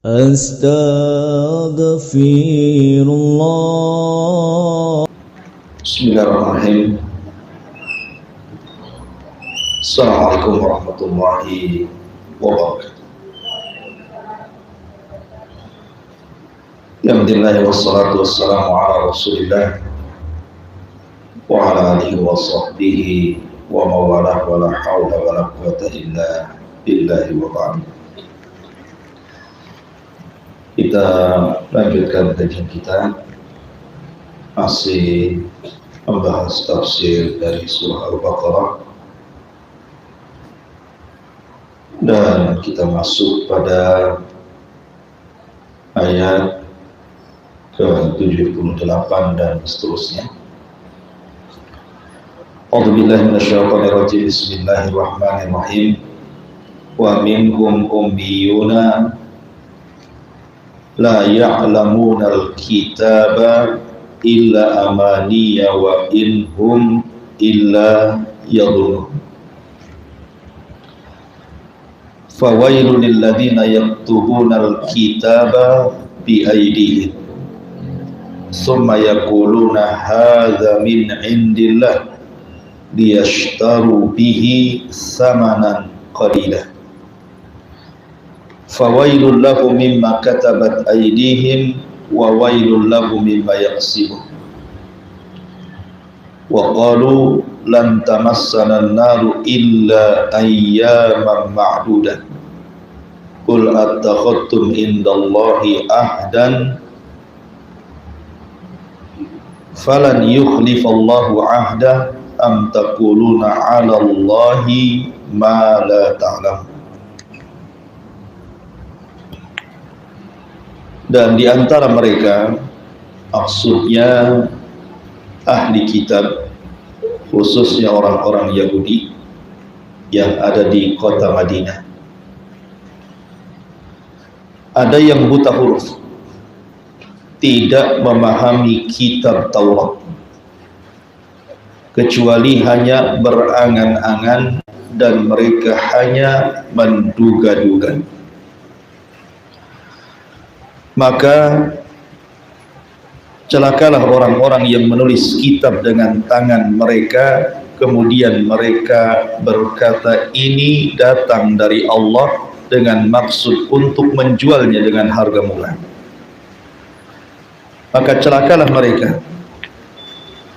Astaghfirullah. Bismillahirrahmanirrahim. Assalamualaikum warahmatullahi wabarakatuh. Alhamdulillah wassalatu wassalamu ala Rasulillah wa ala alihi wa sahbihi wa mawalah wa la hawla wa la quwwata illa billahi wa ba'd. Kita lanjutkan kajian kita, masih membahas tafsir dari surah Al-Baqarah, dan kita masuk pada ayat ke-78 dan seterusnya. A'udzubillahi minasyaitonirrajim. Bismillahirrahmanirrahim. Wa minhum ummiyuna la ya'lamuna al-kitaba illa amaniya wa inhum illa yadhunnun. Fawailul lil ladzina yaktubuna al-kitaba bi aydihim thumma yaquluna hadza min indillah liyashtaru bihi thamanan qalila. Fawailul lahum mimma katabat aydihim wa wailul lahum mimma yaksibun. Wa qalu lan tamassana an-naru illa ayyaman ma'dudah. Qul attakhadtum indallahi ahdan falan yukhlifallahu ahdah am taquluna 'ala Allahi ma la ta'lamun. Dan di antara mereka, maksudnya ahli kitab, khususnya orang-orang Yahudi yang ada di kota Madinah, ada yang buta huruf, tidak memahami kitab Taurat, kecuali hanya berangan-angan dan mereka hanya menduga-duga. Maka celakalah orang-orang yang menulis kitab dengan tangan mereka, kemudian mereka berkata ini datang dari Allah dengan maksud untuk menjualnya dengan harga murah. Maka celakalah mereka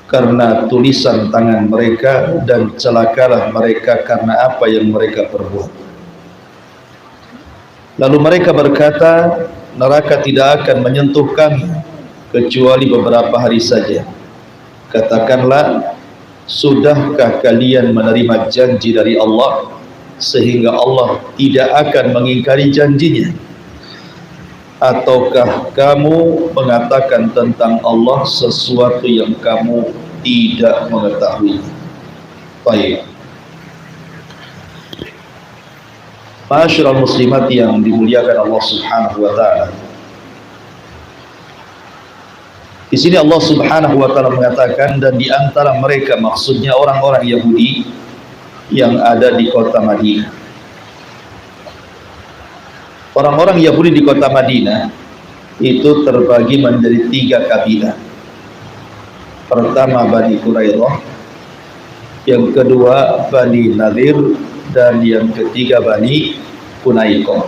karena tulisan tangan mereka, dan celakalah mereka karena apa yang mereka perbuat. Lalu mereka berkata, neraka tidak akan menyentuh kami kecuali beberapa hari saja. Katakanlah, sudahkah kalian menerima janji dari Allah sehingga Allah tidak akan mengingkari janjinya? Ataukah kamu mengatakan tentang Allah sesuatu yang kamu tidak mengetahui? Baik. Ma'asyiral muslimat yang dimuliakan Allah Subhanahu wa taala. Di sini Allah Subhanahu wa taala mengatakan, dan di antara mereka, maksudnya orang-orang Yahudi yang ada di kota Madinah. Orang-orang Yahudi di kota Madinah itu terbagi menjadi 3 kabilah. Pertama Bani Quraidah, yang kedua Bani Nadir, dan yang ketiga Bani Qunaiqah.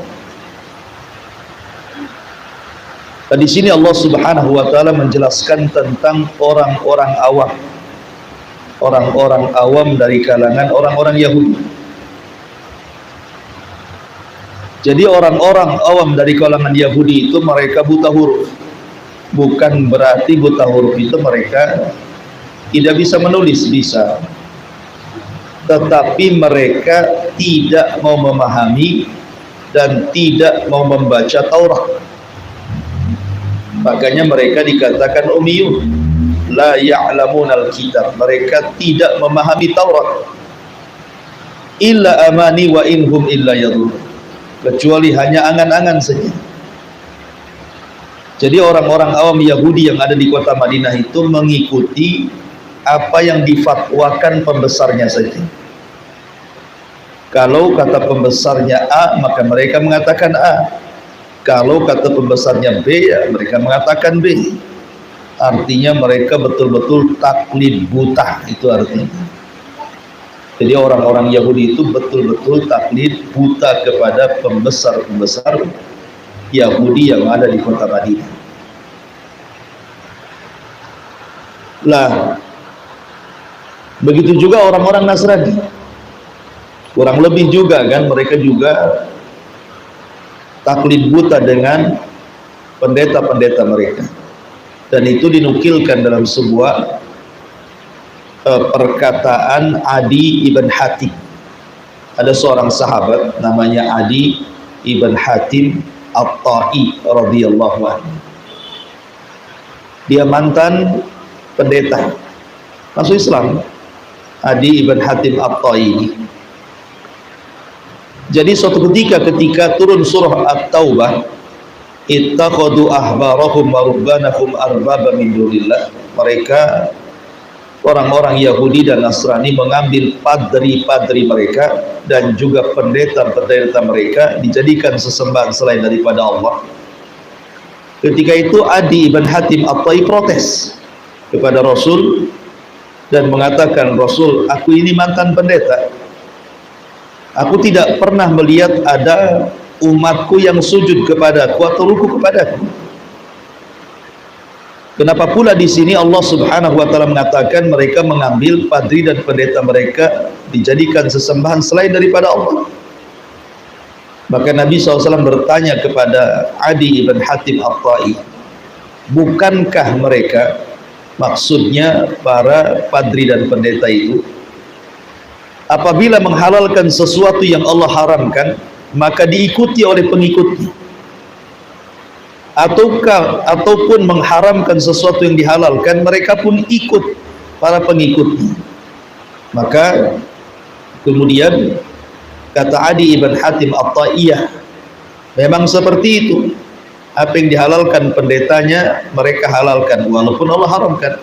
Dan di sini Allah Subhanahu wa taala menjelaskan tentang orang-orang awam. Orang-orang awam dari kalangan orang-orang Yahudi. Jadi orang-orang awam dari kalangan Yahudi itu mereka buta huruf. Bukan berarti buta huruf itu mereka tidak bisa menulis, bisa. Tetapi mereka tidak mau memahami dan tidak mau membaca Taurat. Makanya mereka dikatakan ummiyun, la ya'lamunal kitab. Mereka tidak memahami Taurat. Illa amani wa inhum illa yadhunnun. Kecuali hanya angan-angan saja. Jadi orang-orang awam Yahudi yang ada di kota Madinah itu mengikuti apa yang difatwakan pembesarnya saja. Kalau kata pembesarnya A, maka mereka mengatakan A. Kalau kata pembesarnya B, ya mereka mengatakan B. Artinya mereka betul-betul taklid buta, itu artinya. Jadi orang-orang Yahudi itu betul-betul taklid buta kepada pembesar-pembesar Yahudi yang ada di kota Madinah. Lah, begitu juga orang-orang Nasrani. Kurang lebih juga kan, mereka juga taklid buta dengan pendeta-pendeta mereka. Dan itu dinukilkan dalam sebuah perkataan Adi ibn Hatim. Ada seorang sahabat namanya Adi ibn Hatim At-Ta'i radhiyallahu anhu. Dia mantan pendeta masuk Islam, Adi ibn Hatim At-Ta'i. Jadi suatu ketika turun surah At-Taubah, ittakhadhu ahbarahum wa rubbanahum arbaba min dunillah, mereka orang-orang Yahudi dan Nasrani mengambil padri-padri mereka dan juga pendeta-pendeta mereka dijadikan sesembahan selain daripada Allah. Ketika itu Adi ibn Hatim At-Ta'i protes kepada Rasul dan mengatakan, Rasul, aku ini mantan pendeta, aku tidak pernah melihat ada umatku yang sujud kepadaku atau ruku kepadaku. Kenapa pula di sini Allah Subhanahu wa taala mengatakan mereka mengambil padri dan pendeta mereka dijadikan sesembahan selain daripada Allah? Maka Nabi SAW bertanya kepada Adi ibn Hatim At-Ta'i, bukankah mereka, maksudnya para padri dan pendeta itu, apabila menghalalkan sesuatu yang Allah haramkan, maka diikuti oleh pengikutnya, ataupun mengharamkan sesuatu yang dihalalkan, mereka pun ikut para pengikutnya. Maka kemudian kata Adi ibn Hatim At-Ta'iyah, memang seperti itu. Apa yang dihalalkan pendetanya mereka halalkan walaupun Allah haramkan.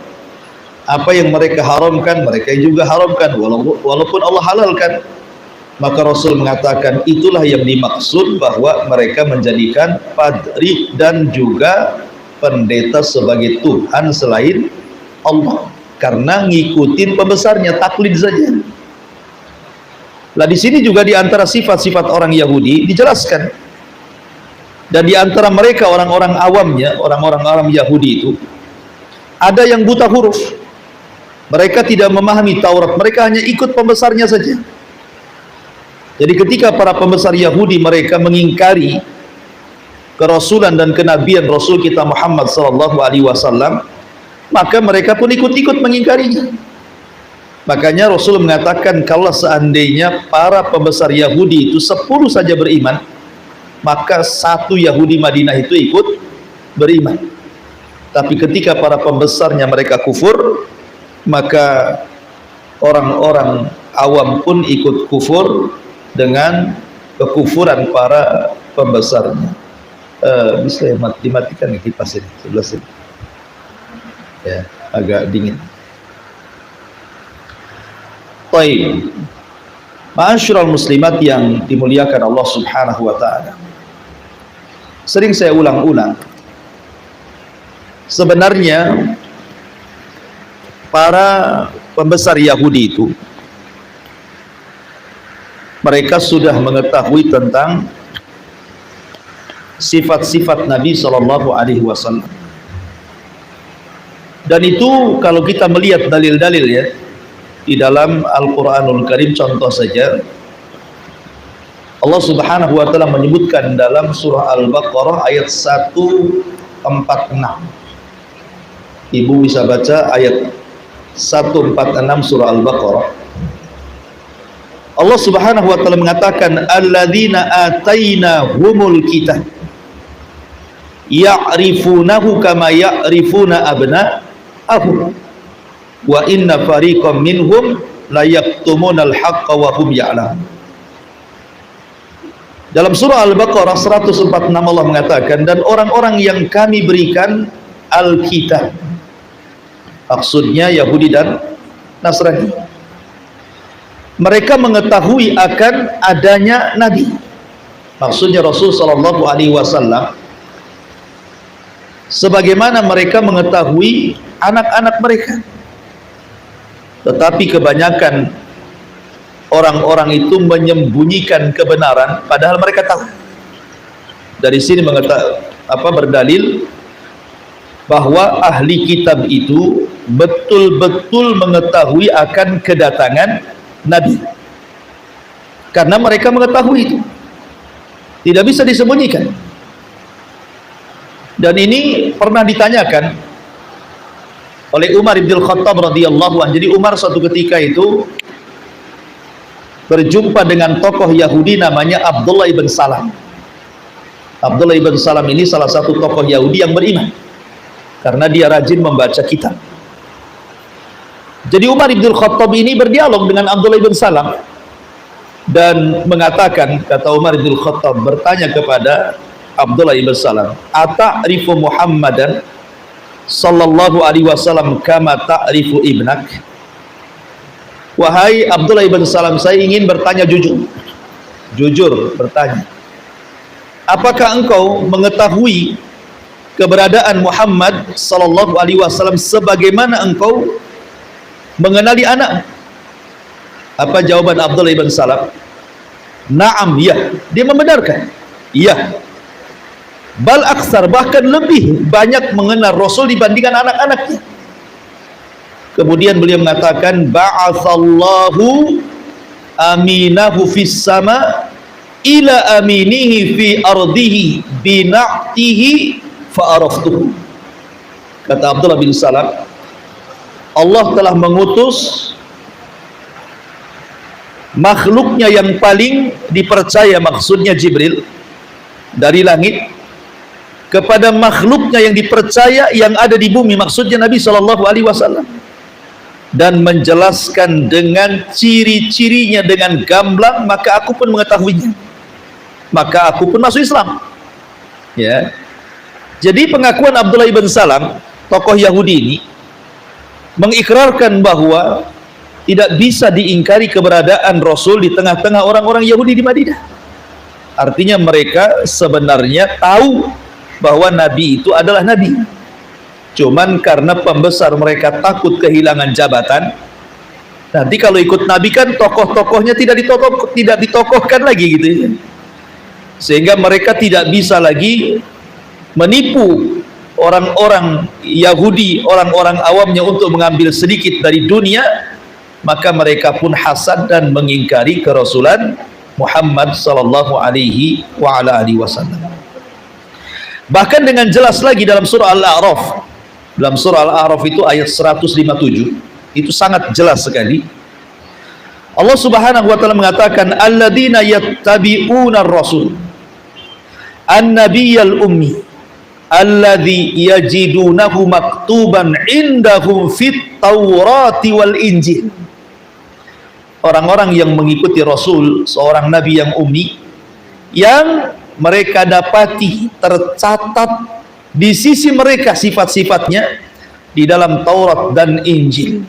Apa yang mereka haramkan mereka juga haramkan walaupun Allah halalkan. Maka Rasul mengatakan itulah yang dimaksud bahwa mereka menjadikan padri dan juga pendeta sebagai Tuhan selain Allah, karena ngikutin pembesarnya, taklid saja. Lah di sini juga di antara sifat-sifat orang Yahudi dijelaskan, dan di antara mereka orang-orang awamnya, orang-orang Arab Yahudi itu ada yang buta huruf. Mereka tidak memahami Taurat, mereka hanya ikut pembesarnya saja. Jadi ketika para pembesar Yahudi mereka mengingkari kerasulan dan kenabian Rasul kita Muhammad SAW, maka mereka pun ikut-ikut mengingkarinya. Makanya Rasul mengatakan, kalau seandainya para pembesar Yahudi itu 10 saja beriman, maka 1 Yahudi Madinah itu ikut beriman. Tapi ketika para pembesarnya mereka kufur, maka orang-orang awam pun ikut kufur dengan kekufuran para pembesarnya. Bisa dimatikan kipas ini sebelah sini, ya, agak dingin. Baik, ma'asyiral muslimat yang dimuliakan Allah Subhanahu wa taala. Sering saya ulang-ulang, sebenarnya para pembesar Yahudi itu mereka sudah mengetahui tentang sifat-sifat Nabi Shallallahu Alaihi Wasallam, dan itu kalau kita melihat dalil-dalil ya di dalam Al-Quranul Karim, contoh saja Allah Subhanahu Wa Taala menyebutkan dalam surah Al-Baqarah ayat 146. Ibu bisa baca ayat 146 surah Al-Baqarah. Allah Subhanahu wa taala mengatakan, alladzina atainahumul kitab ya'rifunahu kama ya'rifuna abna'ahum wa inna fariqam minhum la yaktumunal haqqa wa hum ya'lamun. Dalam surah Al-Baqarah 146 Allah mengatakan, dan orang-orang yang kami berikan Al-Kitab, maksudnya Yahudi dan Nasrani, mereka mengetahui akan adanya Nabi. Maksudnya Rasul sallallahu alaihi wasallam sebagaimana mereka mengetahui anak-anak mereka, tetapi kebanyakan orang-orang itu menyembunyikan kebenaran padahal mereka tahu. Dari sini berdalil bahwa ahli kitab itu betul-betul mengetahui akan kedatangan Nabi, karena mereka mengetahui itu, tidak bisa disembunyikan. Dan ini pernah ditanyakan oleh Umar bin Khattab radhiyallahu anhu. Jadi Umar suatu ketika itu berjumpa dengan tokoh Yahudi namanya Abdullah ibn Salam. Abdullah ibn Salam ini salah satu tokoh Yahudi yang beriman karena dia rajin membaca kitab. Jadi Umar bin Khattab ini berdialog dengan Abdullah ibn Salam dan mengatakan, kata Umar bin Khattab bertanya kepada Abdullah ibn Salam, "Ata'rifu Muhammadan sallallahu alaihi wasallam kama ta'rifu ibnak?" Wahai Abdullah ibn Salam, saya ingin bertanya jujur bertanya, apakah engkau mengetahui keberadaan Muhammad sallallahu alaihi wasallam sebagaimana engkau mengenali anak? Apa jawaban Abdullah ibn Salam? Naam, ya. Dia membenarkan, iya. Bal aksar, bahkan lebih banyak mengenal Rasul dibandingkan anak-anaknya. Kemudian beliau mengatakan, ba'atsallahu aminahu fis sama ila aminihi fi ardihi bina'tihi fa'araftuhu. Kata Abdullah bin Salam, Allah telah mengutus makhluknya yang paling dipercaya, maksudnya Jibril, dari langit kepada makhluknya yang dipercaya yang ada di bumi, maksudnya Nabi sallallahu alaihi wasallam, dan menjelaskan dengan ciri-cirinya dengan gamblang, maka aku pun mengetahuinya, maka aku pun masuk Islam. Ya. Jadi pengakuan Abdullah ibn Salam, tokoh Yahudi ini, mengikrarkan bahwa tidak bisa diingkari keberadaan Rasul di tengah-tengah orang-orang Yahudi di Madinah. Artinya mereka sebenarnya tahu bahwa Nabi itu adalah Nabi, cuman karena pembesar mereka takut kehilangan jabatan. Nanti kalau ikut Nabi kan tokoh-tokohnya tidak ditokohkan lagi gitu ya. Sehingga mereka tidak bisa lagi menipu orang-orang Yahudi, orang-orang awamnya untuk mengambil sedikit dari dunia. Maka mereka pun hasad dan mengingkari kerasulan Muhammad sallallahu alaihi wa ala alihi wasallam. Bahkan dengan jelas lagi dalam surah Al-A'raf, dalam surah Al-A'raf itu ayat 157, itu sangat jelas sekali. Allah Subhanahu wa taala mengatakan, alladzina yattabi'una ar-rasul an-nabiyyal ummi alladzi yajidunahu maktuban indahum fit taurati wal injil. Orang-orang yang mengikuti Rasul, seorang nabi yang ummi, yang mereka dapati tercatat di sisi mereka sifat-sifatnya di dalam Taurat dan Injil.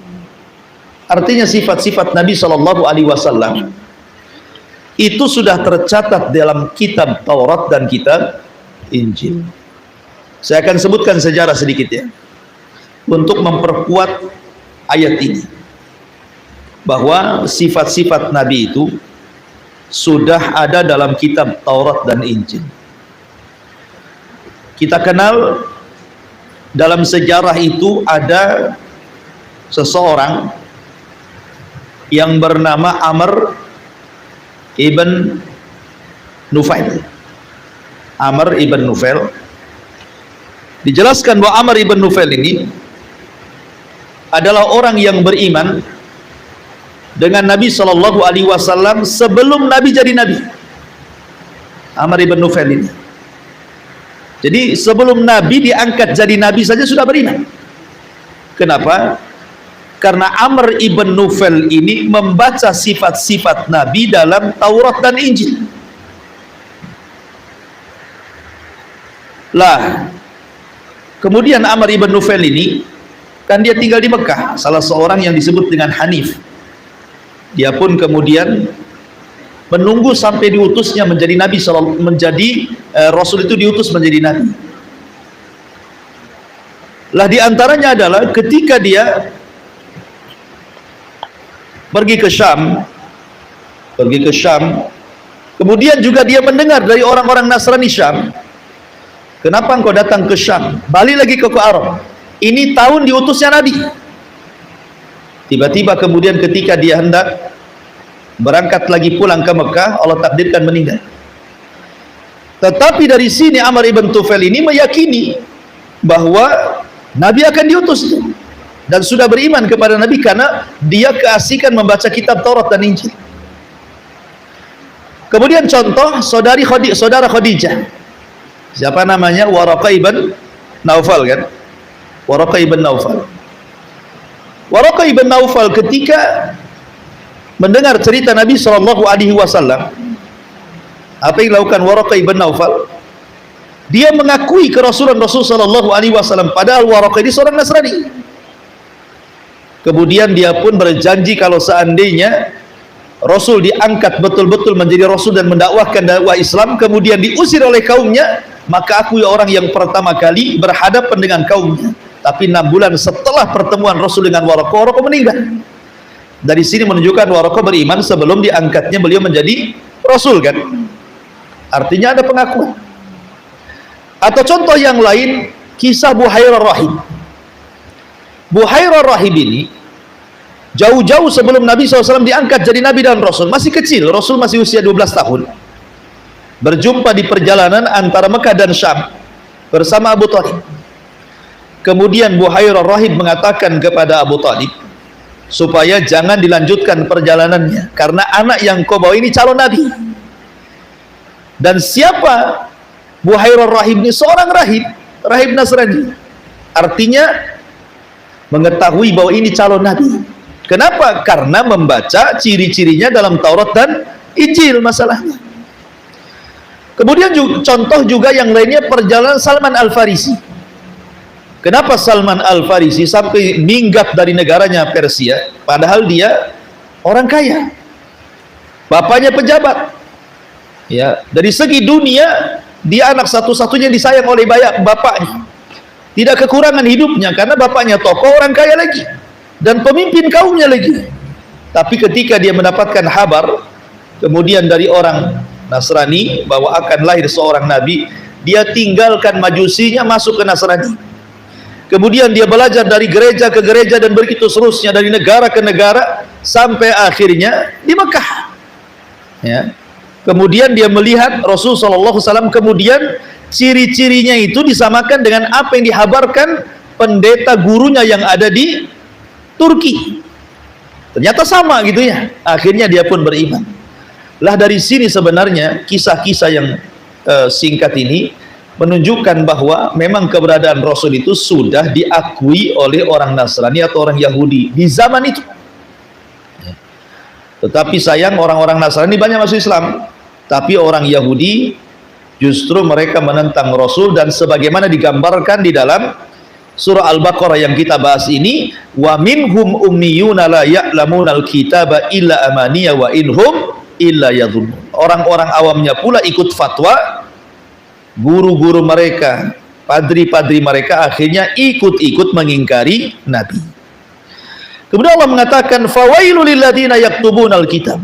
Artinya sifat-sifat Nabi sallallahu alaihi wasallam itu sudah tercatat dalam kitab Taurat dan kitab Injil. Saya akan sebutkan sejarah sedikit ya, untuk memperkuat ayat ini, bahwa sifat-sifat Nabi itu sudah ada dalam kitab Taurat dan Injil. Kita kenal dalam sejarah itu ada seseorang yang bernama Amr ibn Nufail. Amr ibn Nufail, dijelaskan bahwa Amr ibn Nufail ini adalah orang yang beriman dengan Nabi sallallahu alaihi wasallam sebelum Nabi jadi Nabi. Amr ibn Nufail ini, jadi sebelum Nabi diangkat jadi Nabi saja sudah beriman. Kenapa? Karena Amr ibn Nufail ini membaca sifat-sifat Nabi dalam Taurat dan Injil. Lah, kemudian Amr ibn Nufail ini kan dia tinggal di Mekah, salah seorang yang disebut dengan Hanif. Dia pun kemudian menunggu sampai diutusnya menjadi nabi, rasul itu diutus menjadi nabi. Lah di antaranya adalah ketika dia pergi ke Syam, kemudian juga dia mendengar dari orang-orang Nasrani Syam, kenapa engkau datang ke Syam? Balik lagi ke Arab. Ini tahun diutusnya Nabi. Tiba-tiba kemudian ketika dia hendak berangkat lagi pulang ke Mekah, Allah takdirkan meninggal. Tetapi dari sini Amr ibn Tufail ini meyakini bahwa Nabi akan diutus dan sudah beriman kepada Nabi karena dia keasikan membaca kitab Taurat dan Injil. Kemudian contoh saudara Khadijah. Siapa namanya? Waraqah ibn Naufal kan? Waraqah ibn Naufal. Waraqah ibn Naufal ketika mendengar cerita Nabi sallallahu alaihi wasallam, apa yang dilakukan Waraqah ibn Naufal? Dia mengakui kerasulan Rasul sallallahu alaihi wasallam, padahal Waraqah ini seorang Nasrani. Kemudian dia pun berjanji kalau seandainya Rasul diangkat betul-betul menjadi Rasul dan mendakwahkan dakwah Islam, kemudian diusir oleh kaumnya, maka aku orang yang pertama kali berhadapan dengan kaumnya. Tapi 6 bulan setelah pertemuan Rasul dengan Waraqah meninggal. Dari sini menunjukkan Waraqah beriman sebelum diangkatnya beliau menjadi Rasul kan. Artinya ada pengakuan. Atau contoh yang lain, kisah Buhairah Rahib. Buhairah Rahib ini jauh-jauh sebelum Nabi SAW diangkat jadi Nabi dan Rasul, masih kecil, Rasul masih usia 12 tahun, berjumpa di perjalanan antara Mekah dan Syam bersama Abu Talib. Kemudian Buhairah Rahib mengatakan kepada Abu Talib supaya jangan dilanjutkan perjalanannya karena anak yang kau bawa ini calon Nabi. Dan siapa Buhairah Rahib ini? Seorang rahib Nasrani. Artinya mengetahui bahwa ini calon Nabi. Kenapa? Karena membaca ciri-cirinya dalam Taurat dan Injil masalahnya. Kemudian contoh juga yang lainnya perjalanan Salman Al-Farisi. Kenapa Salman Al-Farisi sampai minggat dari negaranya Persia, padahal dia orang kaya, bapaknya pejabat. Ya, dari segi dunia dia anak satu-satunya disayang oleh bapaknya. Tidak kekurangan hidupnya karena bapaknya tokoh orang kaya lagi dan pemimpin kaumnya lagi. Tapi ketika dia mendapatkan kabar kemudian dari orang Nasrani bahwa akan lahir seorang nabi, dia tinggalkan majusinya masuk ke Nasrani. Kemudian dia belajar dari gereja ke gereja dan begitu seterusnya, dari negara ke negara sampai akhirnya di Mekah. Ya. Kemudian dia melihat Rasul sallallahu alaihi wasallam, kemudian ciri-cirinya itu disamakan dengan apa yang dihabarkan pendeta gurunya yang ada di Turki. Ternyata sama gitu ya. Akhirnya dia pun beriman. Lah dari sini sebenarnya kisah-kisah yang singkat ini menunjukkan bahwa memang keberadaan Rasul itu sudah diakui oleh orang Nasrani atau orang Yahudi di zaman itu. Tetapi sayang orang-orang Nasrani banyak masuk Islam, tapi orang Yahudi justru mereka menentang Rasul. Dan sebagaimana digambarkan di dalam surah Al-Baqarah yang kita bahas ini, wa minhum ummiyuna la ya'lamunal kitaba illa amaniya wa inhum illa yadhunnun. Orang-orang awamnya pula ikut fatwa guru-guru mereka, padri-padri mereka, akhirnya ikut-ikut mengingkari Nabi. Kemudian Allah mengatakan fawailul lil ladzina yaktubunal kitab.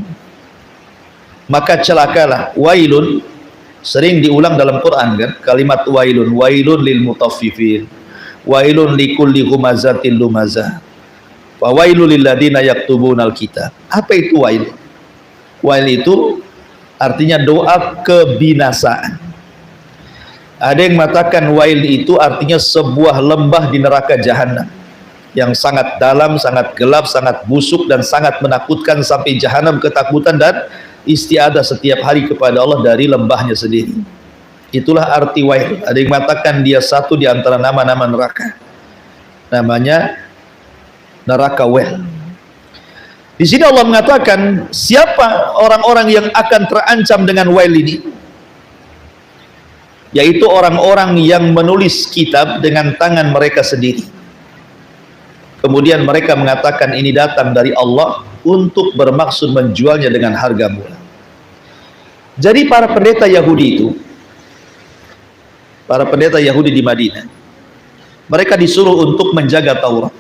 Maka celakalah, wailun sering diulang dalam Quran kan, kalimat wailun, wailun lil mutaffifin, wailun likulli humazatil lumazah, fawailul lil ladzina yaktubunal kitab. Apa itu wail? Wail itu artinya doa kebinasaan. Ada yang mengatakan wail itu artinya sebuah lembah di neraka jahanam yang sangat dalam, sangat gelap, sangat busuk dan sangat menakutkan sampai jahanam ketakutan dan istiadah setiap hari kepada Allah dari lembahnya sendiri. Itulah arti wail. Ada yang mengatakan dia satu di antara nama-nama neraka, namanya neraka wail. Di sini Allah mengatakan siapa orang-orang yang akan terancam dengan wail ini, yaitu orang-orang yang menulis kitab dengan tangan mereka sendiri. Kemudian mereka mengatakan ini datang dari Allah untuk bermaksud menjualnya dengan harga murah. Jadi para pendeta Yahudi di Madinah, mereka disuruh untuk menjaga Taurat,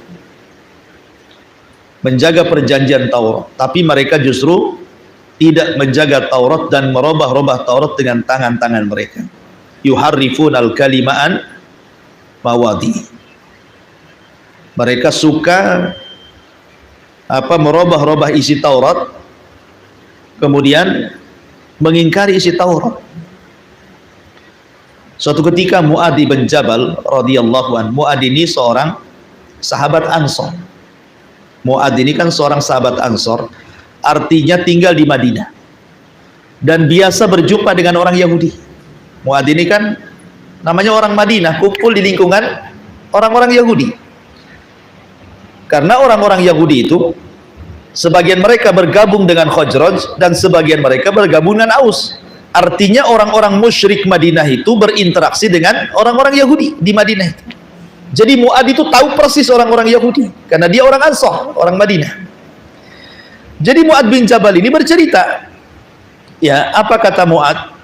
menjaga perjanjian Taurat, tapi mereka justru tidak menjaga Taurat dan merubah-rubah Taurat dengan tangan-tangan mereka. Yuharrifunal kalima'an mawadi. Mereka suka merubah-rubah isi Taurat, kemudian mengingkari isi Taurat. Suatu ketika Mu'adz bin Jabal radhiyallahu anhu, Mu'adz ini seorang sahabat Ansor. Mu'adz ini kan seorang sahabat Ansor, artinya tinggal di Madinah dan biasa berjumpa dengan orang Yahudi. Mu'adz ini kan namanya orang Madinah, kumpul di lingkungan orang-orang Yahudi. Karena orang-orang Yahudi itu sebagian mereka bergabung dengan Khazraj dan sebagian mereka bergabung dengan Aus. Artinya orang-orang musyrik Madinah itu berinteraksi dengan orang-orang Yahudi di Madinah itu. Jadi Mu'adz itu tahu persis orang-orang Yahudi karena dia orang Ansar, orang Madinah. Jadi Mu'adz bin Jabal ini bercerita. Ya, apa kata Mu'adz?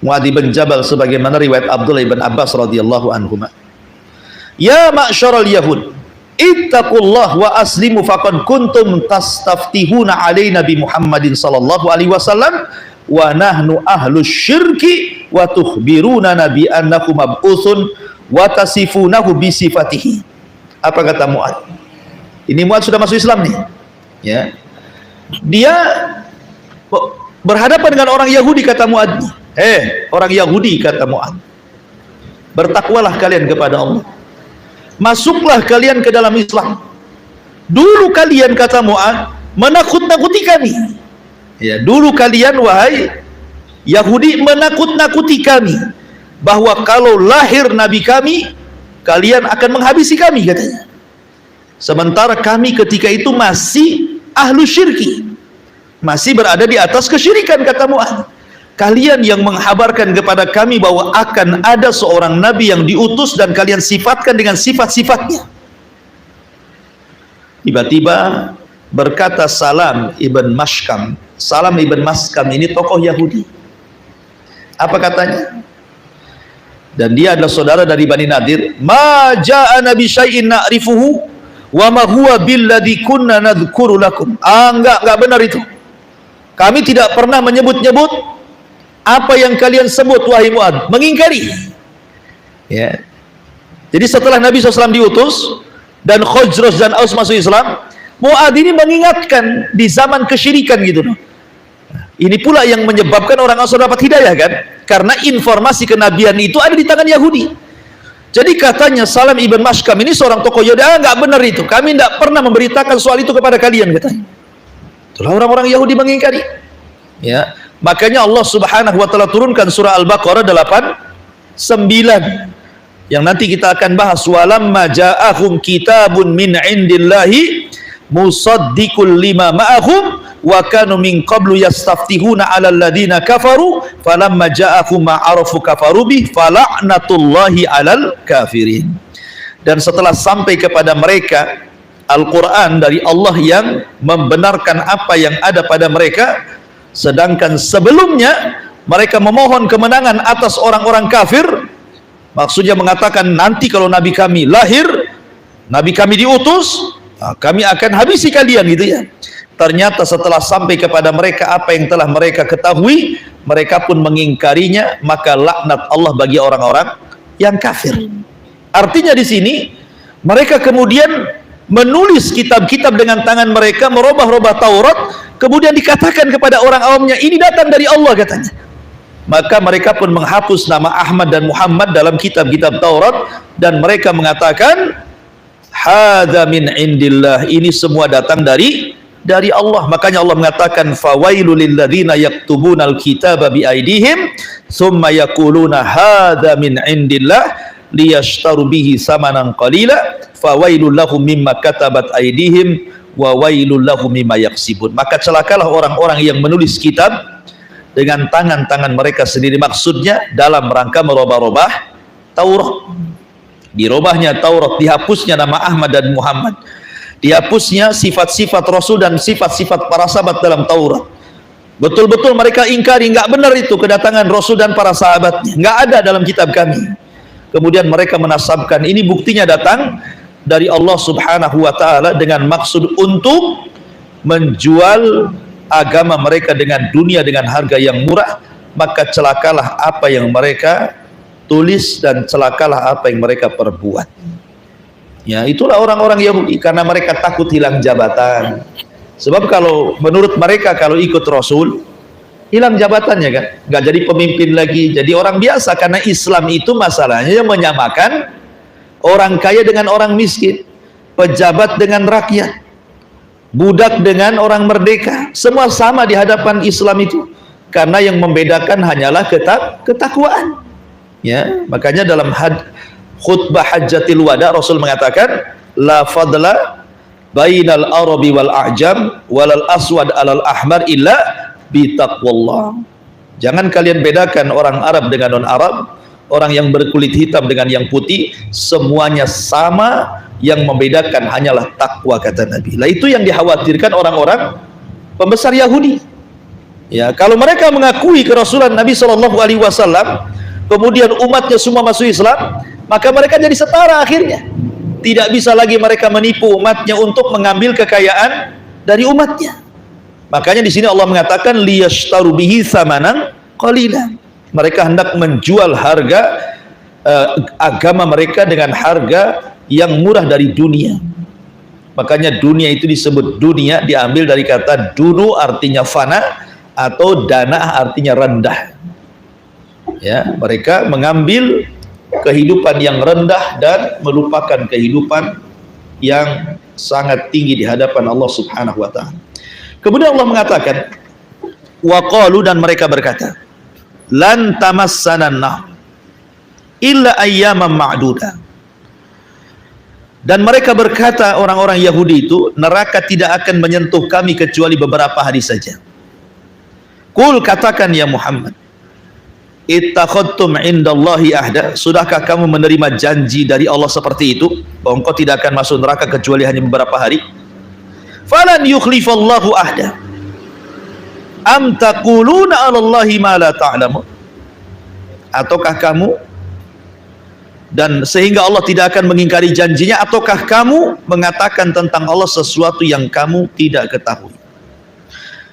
Mu'adz bin Jabal sebagaimana riwayat Abdullah bin Abbas radhiyallahu anhuma. Ya ma'syaral yahud, ittaqullah wa aslimu faqad kuntum tastaftihuna alaina bi Muhammadin sallallahu alaihi wasallam wa nahnu ahlus syirki wa tukhbiruna nabi annahu mab'utsun wa tasifunahu bi sifatihi. Apa kata Mu'adz? Ini Mu'adz sudah masuk Islam nih. Ya. Dia berhadapan dengan orang Yahudi, kata Mu'adz. Orang Yahudi, kata Mu'adz, bertakwalah kalian kepada Allah. Masuklah kalian ke dalam Islam. Dulu kalian, kata Mu'adz, menakut-nakuti kami. Ya, dulu kalian wahai Yahudi menakut-nakuti kami bahwa kalau lahir nabi kami, kalian akan menghabisi kami, katanya. Sementara kami ketika itu masih ahlu syirki, masih berada di atas kesyirikan, kata Mu'adz. Kalian yang menghabarkan kepada kami bahwa akan ada seorang nabi yang diutus dan kalian sifatkan dengan sifat-sifatnya. Tiba-tiba berkata Salam ibn Mashkam. Salam ibn Mashkam ini tokoh Yahudi. Apa katanya? Dan dia adalah saudara dari Bani Nadir. Ma ja'ana bi syai'in na'rifuhu wa ma huwa billadzi kunna nadhkuru lakum. Enggak benar itu. Kami tidak pernah menyebut-nyebut apa yang kalian sebut, wahai Mu'adz. Mengingkari. Ya. Jadi setelah Nabi SAW diutus dan Khazraj dan Aus masuk Islam, Mu'adz ini mengingatkan di zaman kesyirikan gitu. Ini pula yang menyebabkan orang Ansar dapat hidayah, kan? Karena informasi kenabian itu ada di tangan Yahudi. Jadi katanya Salam ibn Mashkam ini seorang tokoh Yahudi. Enggak benar itu. Kami tidak pernah memberitakan soal itu kepada kalian, katanya. Itulah orang-orang Yahudi mengingkari. Ya. Makanya Allah Subhanahu wa taala turunkan surah Al-Baqarah 89 yang nanti kita akan bahas. Walamma ja'ahum kitabun min indillahi musaddiqul lima ma'ahum wa kanu min qablu yastaftihuna 'alal ladina kafaru falamma ja'ahum ma'arafu kafaru bih fala'natullahi 'alal kafirin. Dan setelah sampai kepada mereka Al-Qur'an dari Allah yang membenarkan apa yang ada pada mereka, sedangkan sebelumnya mereka memohon kemenangan atas orang-orang kafir, maksudnya mengatakan nanti kalau nabi kami lahir, nabi kami diutus, kami akan habisi kalian, gitu ya. Ternyata setelah sampai kepada mereka apa yang telah mereka ketahui, mereka pun mengingkarinya, maka laknat Allah bagi orang-orang yang kafir. Artinya di sini mereka kemudian menulis kitab-kitab dengan tangan mereka, merubah-rubah Taurat, kemudian dikatakan kepada orang awamnya ini datang dari Allah, katanya. Maka mereka pun menghapus nama Ahmad dan Muhammad dalam kitab-kitab Taurat dan mereka mengatakan hadza min indillah, ini semua datang dari Allah. Makanya Allah mengatakan fawailul lil ladzina yaktubunal kitaba bi aidihim tsumma yaquluna hadza min indillah liyashtaru bihi samanan qalila fawailul lahum mimma katabat aidihim wa wailul lahum mimma yaksibun. Maka celakalah orang-orang yang menulis kitab dengan tangan-tangan mereka sendiri, maksudnya dalam rangka merubah-rubah Taurat. Dirubahnya Taurat, dihapusnya nama Ahmad dan Muhammad, dihapusnya sifat-sifat Rasul dan sifat-sifat para sahabat dalam Taurat. Betul-betul mereka ingkari, nggak benar itu kedatangan Rasul dan para sahabatnya, nggak ada dalam kitab kami. Kemudian mereka menasabkan ini buktinya datang dari Allah Subhanahu wa taala dengan maksud untuk menjual agama mereka dengan dunia dengan harga yang murah, maka celakalah apa yang mereka tulis dan celakalah apa yang mereka perbuat. Ya, itulah orang-orang Yahudi, karena mereka takut hilang jabatan. Sebab kalau menurut mereka kalau ikut Rasul hilang jabatannya kan, nggak jadi pemimpin lagi, jadi orang biasa. Karena Islam itu masalahnya menyamakan orang kaya dengan orang miskin, pejabat dengan rakyat, budak dengan orang merdeka, semua sama di hadapan Islam itu. Karena yang membedakan hanyalah ketakwaan. Ya, makanya dalam khutbah Hajjatil Wada Rasul mengatakan la fadla bainal arabi wal a'jam walal aswad alal ahmar illa bitaqwallah. Jangan kalian bedakan orang Arab dengan non Arab, orang yang berkulit hitam dengan yang putih, semuanya sama, yang membedakan hanyalah takwa, kata Nabi. Lah itu yang dikhawatirkan orang-orang pembesar Yahudi. Ya, kalau mereka mengakui kerasulan Nabi SAW, kemudian umatnya semua masuk Islam, maka mereka jadi setara akhirnya. Tidak bisa lagi mereka menipu umatnya untuk mengambil kekayaan dari umatnya. Makanya di sini Allah mengatakan liyashtaru bihi tsamanan qalilan. Mereka hendak menjual harga agama mereka dengan harga yang murah dari dunia. Makanya dunia itu disebut dunia, diambil dari kata dunu artinya fana, atau dana artinya rendah. Ya, mereka mengambil kehidupan yang rendah dan melupakan kehidupan yang sangat tinggi di hadapan Allah Subhanahu wa taala. Kemudian Allah mengatakan waqalu, dan mereka berkata lan tamassana nar illa ayyaman ma'duda. Dan mereka berkata, orang-orang Yahudi itu, neraka tidak akan menyentuh kami kecuali beberapa hari saja. Qul, katakan ya Muhammad, ittakhadtum indallahi ahda, sudahkah kamu menerima janji dari Allah seperti itu, bahwa engkau tidak akan masuk neraka kecuali hanya beberapa hari? Falan yukhlifallahu ahda am taquluna 'alallahi ma la ta'lamun. Ataukah kamu, dan sehingga Allah tidak akan mengingkari janjinya, ataukah kamu mengatakan tentang Allah sesuatu yang kamu tidak ketahui?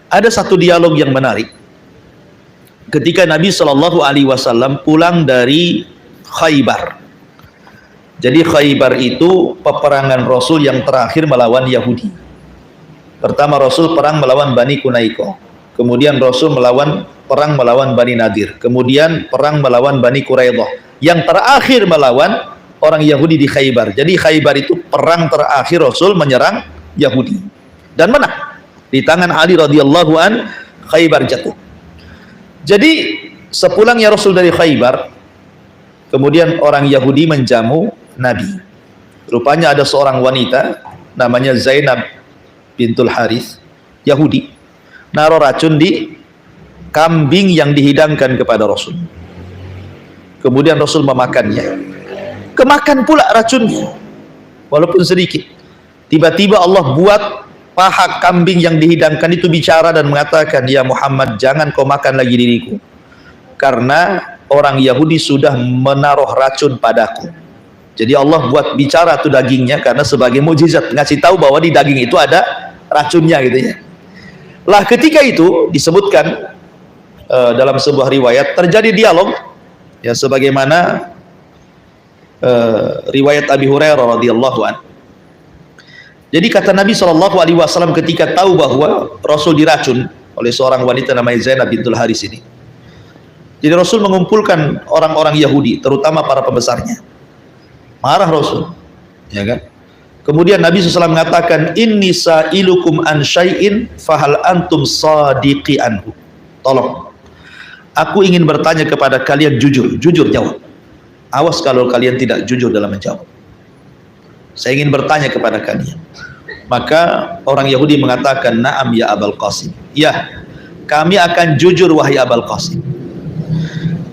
Ada satu dialog yang menarik ketika Nabi SAW pulang dari Khaybar. Jadi Khaybar itu peperangan Rasul yang terakhir melawan Yahudi. Pertama Rasul perang melawan Bani Qunaiqah, kemudian Rasul perang melawan Bani Nadir, kemudian perang melawan Bani Quraidah, yang terakhir melawan orang Yahudi di Khaybar. Jadi Khaybar itu perang terakhir Rasul menyerang Yahudi dan menang. Di tangan Ali radhiyallahu an Khaybar jatuh. Jadi sepulangnya Rasul dari Khaybar, kemudian orang Yahudi menjamu Nabi. Rupanya ada seorang wanita namanya Zainab bintul Harith, Yahudi, naruh racun di kambing yang dihidangkan kepada Rasul. Kemudian Rasul memakannya, kemakan pula racunnya walaupun sedikit. Tiba-tiba Allah buat paha kambing yang dihidangkan itu bicara dan mengatakan, ya Muhammad, jangan kau makan lagi diriku, karena orang Yahudi sudah menaruh racun padaku. Jadi Allah buat bicara tuh dagingnya, karena sebagai mukjizat ngasih tahu bahwa di daging itu ada racunnya gitu ya. Lah ketika itu disebutkan dalam sebuah riwayat terjadi dialog, ya sebagaimana riwayat Abi Hurairah radhiyallahu an. Jadi kata Nabi SAW ketika tahu bahwa Rasul diracun oleh seorang wanita namanya Zainab bintul Haris ini, jadi Rasul mengumpulkan orang-orang Yahudi, terutama para pembesarnya. Marah Rasul, ya kan? Kemudian Nabi SAW mengatakan, inni sa'ilukum an syai'in fahal antum sadiqi anhu. Tolong, aku ingin bertanya kepada kalian, jujur jawab. Awas kalau kalian tidak jujur dalam menjawab. Saya ingin bertanya kepada kalian. Maka orang Yahudi mengatakan, na'am ya Abul Qasim, ya kami akan jujur wahai Abul Qasim.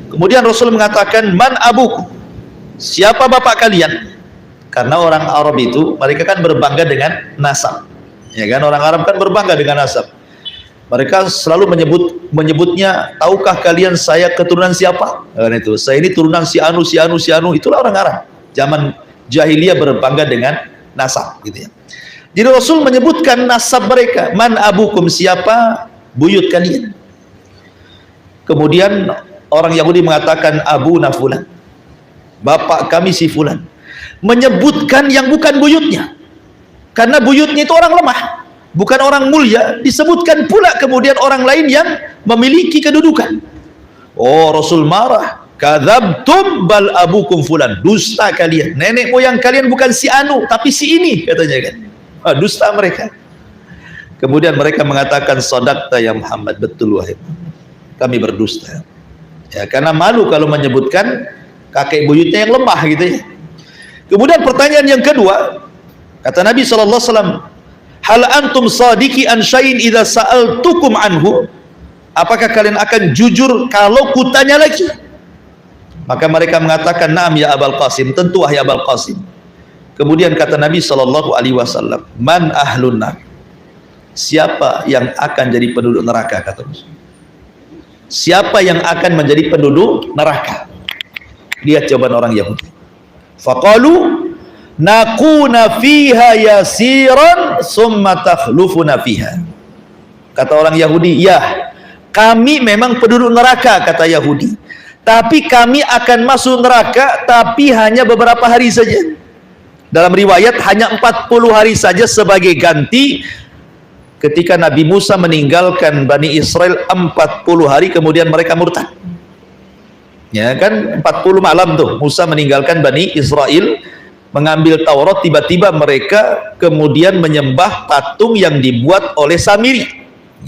Kemudian Rasul mengatakan, man abuku, siapa bapak kalian? Karena orang Arab itu mereka kan berbangga dengan nasab, ya kan? Orang Arab kan berbangga dengan nasab. Mereka selalu menyebutnya, tahukah kalian saya keturunan siapa? Nah, itu, saya ini turunan si anu, si anu, si anu. Itulah orang Arab. Zaman jahiliyah berbangga dengan nasab, gitu ya. Jadi Rasul menyebutkan nasab mereka. Man abukum, siapa buyut kalian? Kemudian orang Yahudi mengatakan Abu Nafulan, bapak kami si Fulan. Menyebutkan yang bukan buyutnya. Karena buyutnya itu orang lemah, bukan orang mulia. Disebutkan pula kemudian orang lain yang memiliki kedudukan. Oh, Rasul marah. Kadzabtum bal abukum fulan. Dusta kalian. Nenek moyang kalian bukan si anu, tapi si ini, katanya kan. Dusta mereka. Kemudian mereka mengatakan, shadaqta ya Muhammad, betul wahai, kami berdusta. Ya, karena malu kalau menyebutkan kakek buyutnya yang lemah, gitu ya. Kemudian pertanyaan yang kedua, kata Nabi SAW, hal antum sadiki an syai'in idza sa'altukum anhu? Apakah kalian akan jujur kalau kutanya lagi? Maka mereka mengatakan, na'am ya Abul Qasim, tentu wahai Abul Qasim. Kemudian kata Nabi SAW, man ahlun nar? Siapa yang akan jadi penduduk neraka, kata Rasul. Siapa yang akan menjadi penduduk neraka? Lihat jawaban orang Yahudi. Faqalu nakuna fiha yasiran summa takhlufuna fiha. Kata orang Yahudi, ya, kami memang penduduk neraka, kata Yahudi, tapi kami akan masuk neraka tapi hanya beberapa hari saja. Dalam riwayat hanya 40 hari saja sebagai ganti ketika Nabi Musa meninggalkan Bani Israel 40 hari kemudian mereka murtad. Ya kan, 40 malam tuh Musa meninggalkan Bani Israel, mengambil Taurat, tiba-tiba mereka kemudian menyembah patung yang dibuat oleh Samiri.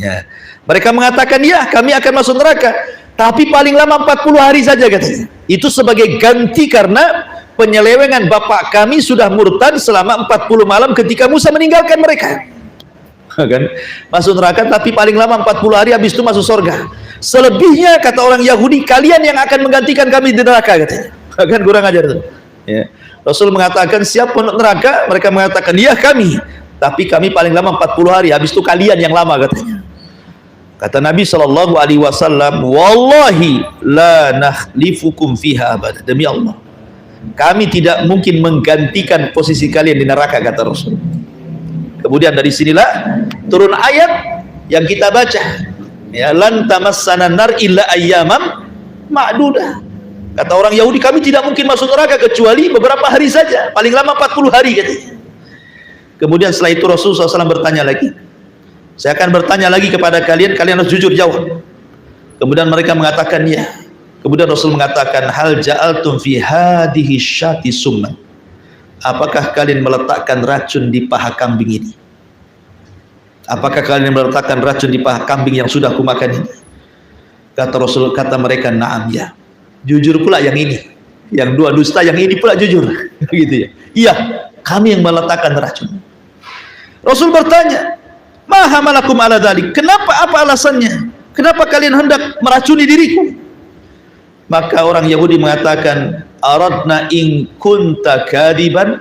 Ya. Mereka mengatakan, ya, kami akan masuk neraka tapi paling lama 40 hari saja, katanya. Itu sebagai ganti karena penyelewengan bapak kami sudah murtad selama 40 malam ketika Musa meninggalkan mereka. Kan? Masuk neraka tapi paling lama 40 hari, habis itu masuk surga. Selebihnya, kata orang Yahudi, kalian yang akan menggantikan kami di neraka, katanya. Kan kurang ajar tuh. Ya. Rasul mengatakan, siapa penduduk neraka? Mereka mengatakan, ya, kami, tapi kami paling lama 40 hari, habis itu kalian yang lama, katanya. Kata Nabi SAW, wallahi la nakhlifukum fiha abad. Demi Allah, kami tidak mungkin menggantikan posisi kalian di neraka, kata Rasul. Kemudian dari sinilah turun ayat yang kita baca, ya, lan tamassana nar illa ayyamam ma'dudah. Kata orang Yahudi, kami tidak mungkin masuk neraka kecuali beberapa hari saja, paling lama 40 hari, katanya. Kemudian setelah itu Rasulullah SAW bertanya lagi, saya akan bertanya lagi kepada kalian, kalian harus jujur jawab. Kemudian mereka mengatakan, ya. Kemudian Rasul mengatakan, hal ja'altum fi hadihi syati summan? Apakah kalian meletakkan racun di paha kambing ini? Apakah kalian meletakkan racun di paha kambing yang sudah kumakan ini? Kata Rasul, kata mereka, na'am, ya. Jujur pula yang ini, yang dua dusta yang ini pula jujur. Gitu ya. Iya, kami yang meletakkan racun. Rasul bertanya, ma hamalakum ala dzalik? Kenapa, apa alasannya? Kenapa kalian hendak meracuni diriku? Maka orang Yahudi mengatakan, aradna in kunta kadiban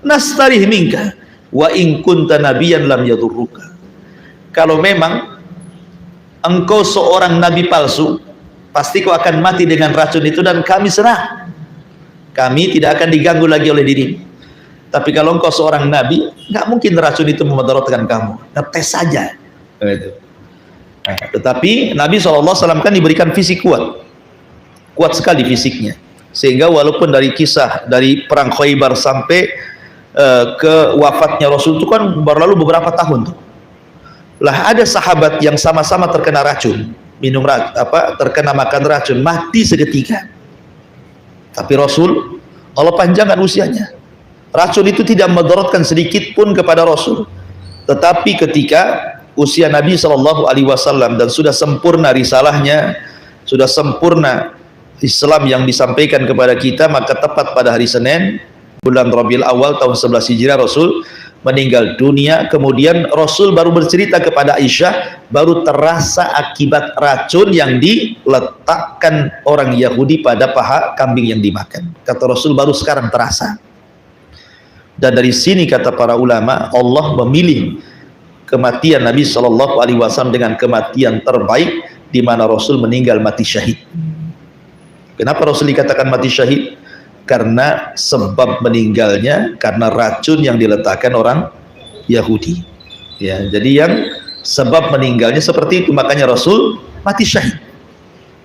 nastarih minka wa in kunta nabiyan lam yadurruka. Kalau memang engkau seorang nabi palsu, pasti kau akan mati dengan racun itu dan kami senang. Kami tidak akan diganggu lagi oleh dirimu. Tapi kalau engkau seorang nabi, nggak mungkin racun itu memudaratkan kamu. Ngetes saja. Tetapi Nabi SAW kan diberikan fisik kuat. Kuat sekali fisiknya. Sehingga walaupun dari kisah dari perang Khaybar sampai ke wafatnya Rasul itu kan berlalu beberapa tahun tuh. Lah ada sahabat yang sama-sama terkena racun, terkena makan racun, mati seketika. Tapi Rasul, Allah panjangkan usianya. Racun itu tidak memudaratkan sedikit pun kepada Rasul. Tetapi ketika usia Nabi SAW dan sudah sempurna risalahnya, sudah sempurna Islam yang disampaikan kepada kita, maka tepat pada hari Senin bulan Rabiul Awal tahun 11 Hijriah Rasul meninggal dunia. Kemudian Rasul baru bercerita kepada Aisyah, baru terasa akibat racun yang diletakkan orang Yahudi pada paha kambing yang dimakan. Kata Rasul, baru sekarang terasa. Dan dari sini kata para ulama, Allah memilih kematian Nabi Shallallahu Alaihi Wasallam dengan kematian terbaik, di mana Rasul meninggal mati syahid. Kenapa Rasul dikatakan mati syahid? Karena sebab meninggalnya karena racun yang diletakkan orang Yahudi. Ya, jadi yang sebab meninggalnya seperti itu, makanya Rasul mati syahid.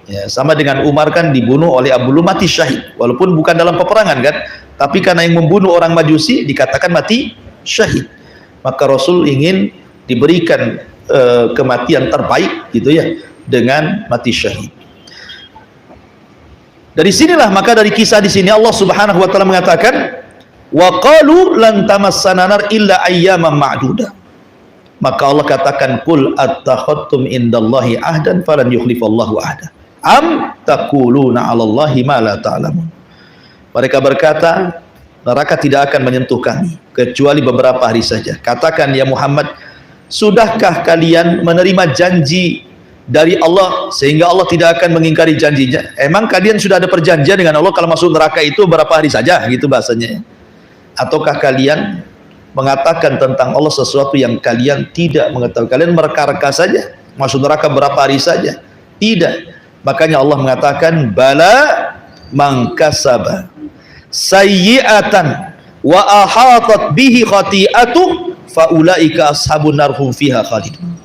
Ya, sama dengan Umar kan dibunuh oleh Abu Lu'lu'ah mati syahid, walaupun bukan dalam peperangan kan, tapi karena yang membunuh orang Majusi dikatakan mati syahid. Maka Rasul ingin diberikan kematian terbaik gitu ya, dengan mati syahid. Dari sinilah, maka dari kisah di sini Allah Subhanahu wa taala mengatakan, wa qalu lan tamassana nar illa ayyaman ma'dudah. Maka Allah katakan, qul attakhadtum indallahi ahdan falan yukhlifallahu ahda am taquluna 'alallahi ma la ta'lamun. Mereka berkata, neraka tidak akan menyentuh kami kecuali beberapa hari saja. Katakan ya Muhammad, sudahkah kalian menerima janji dari Allah sehingga Allah tidak akan mengingkari janjinya? Emang kalian sudah ada perjanjian dengan Allah kalau masuk neraka itu berapa hari saja, gitu bahasanya? Ataukah kalian mengatakan tentang Allah sesuatu yang kalian tidak mengetahui? Kalian mereka-reka saja, masuk neraka berapa hari saja? Tidak. Makanya Allah mengatakan, bala man kasaba sayyi'atan wa ahatat bihi khati'atuh faulaika ashabun nar hum fiha khalidun.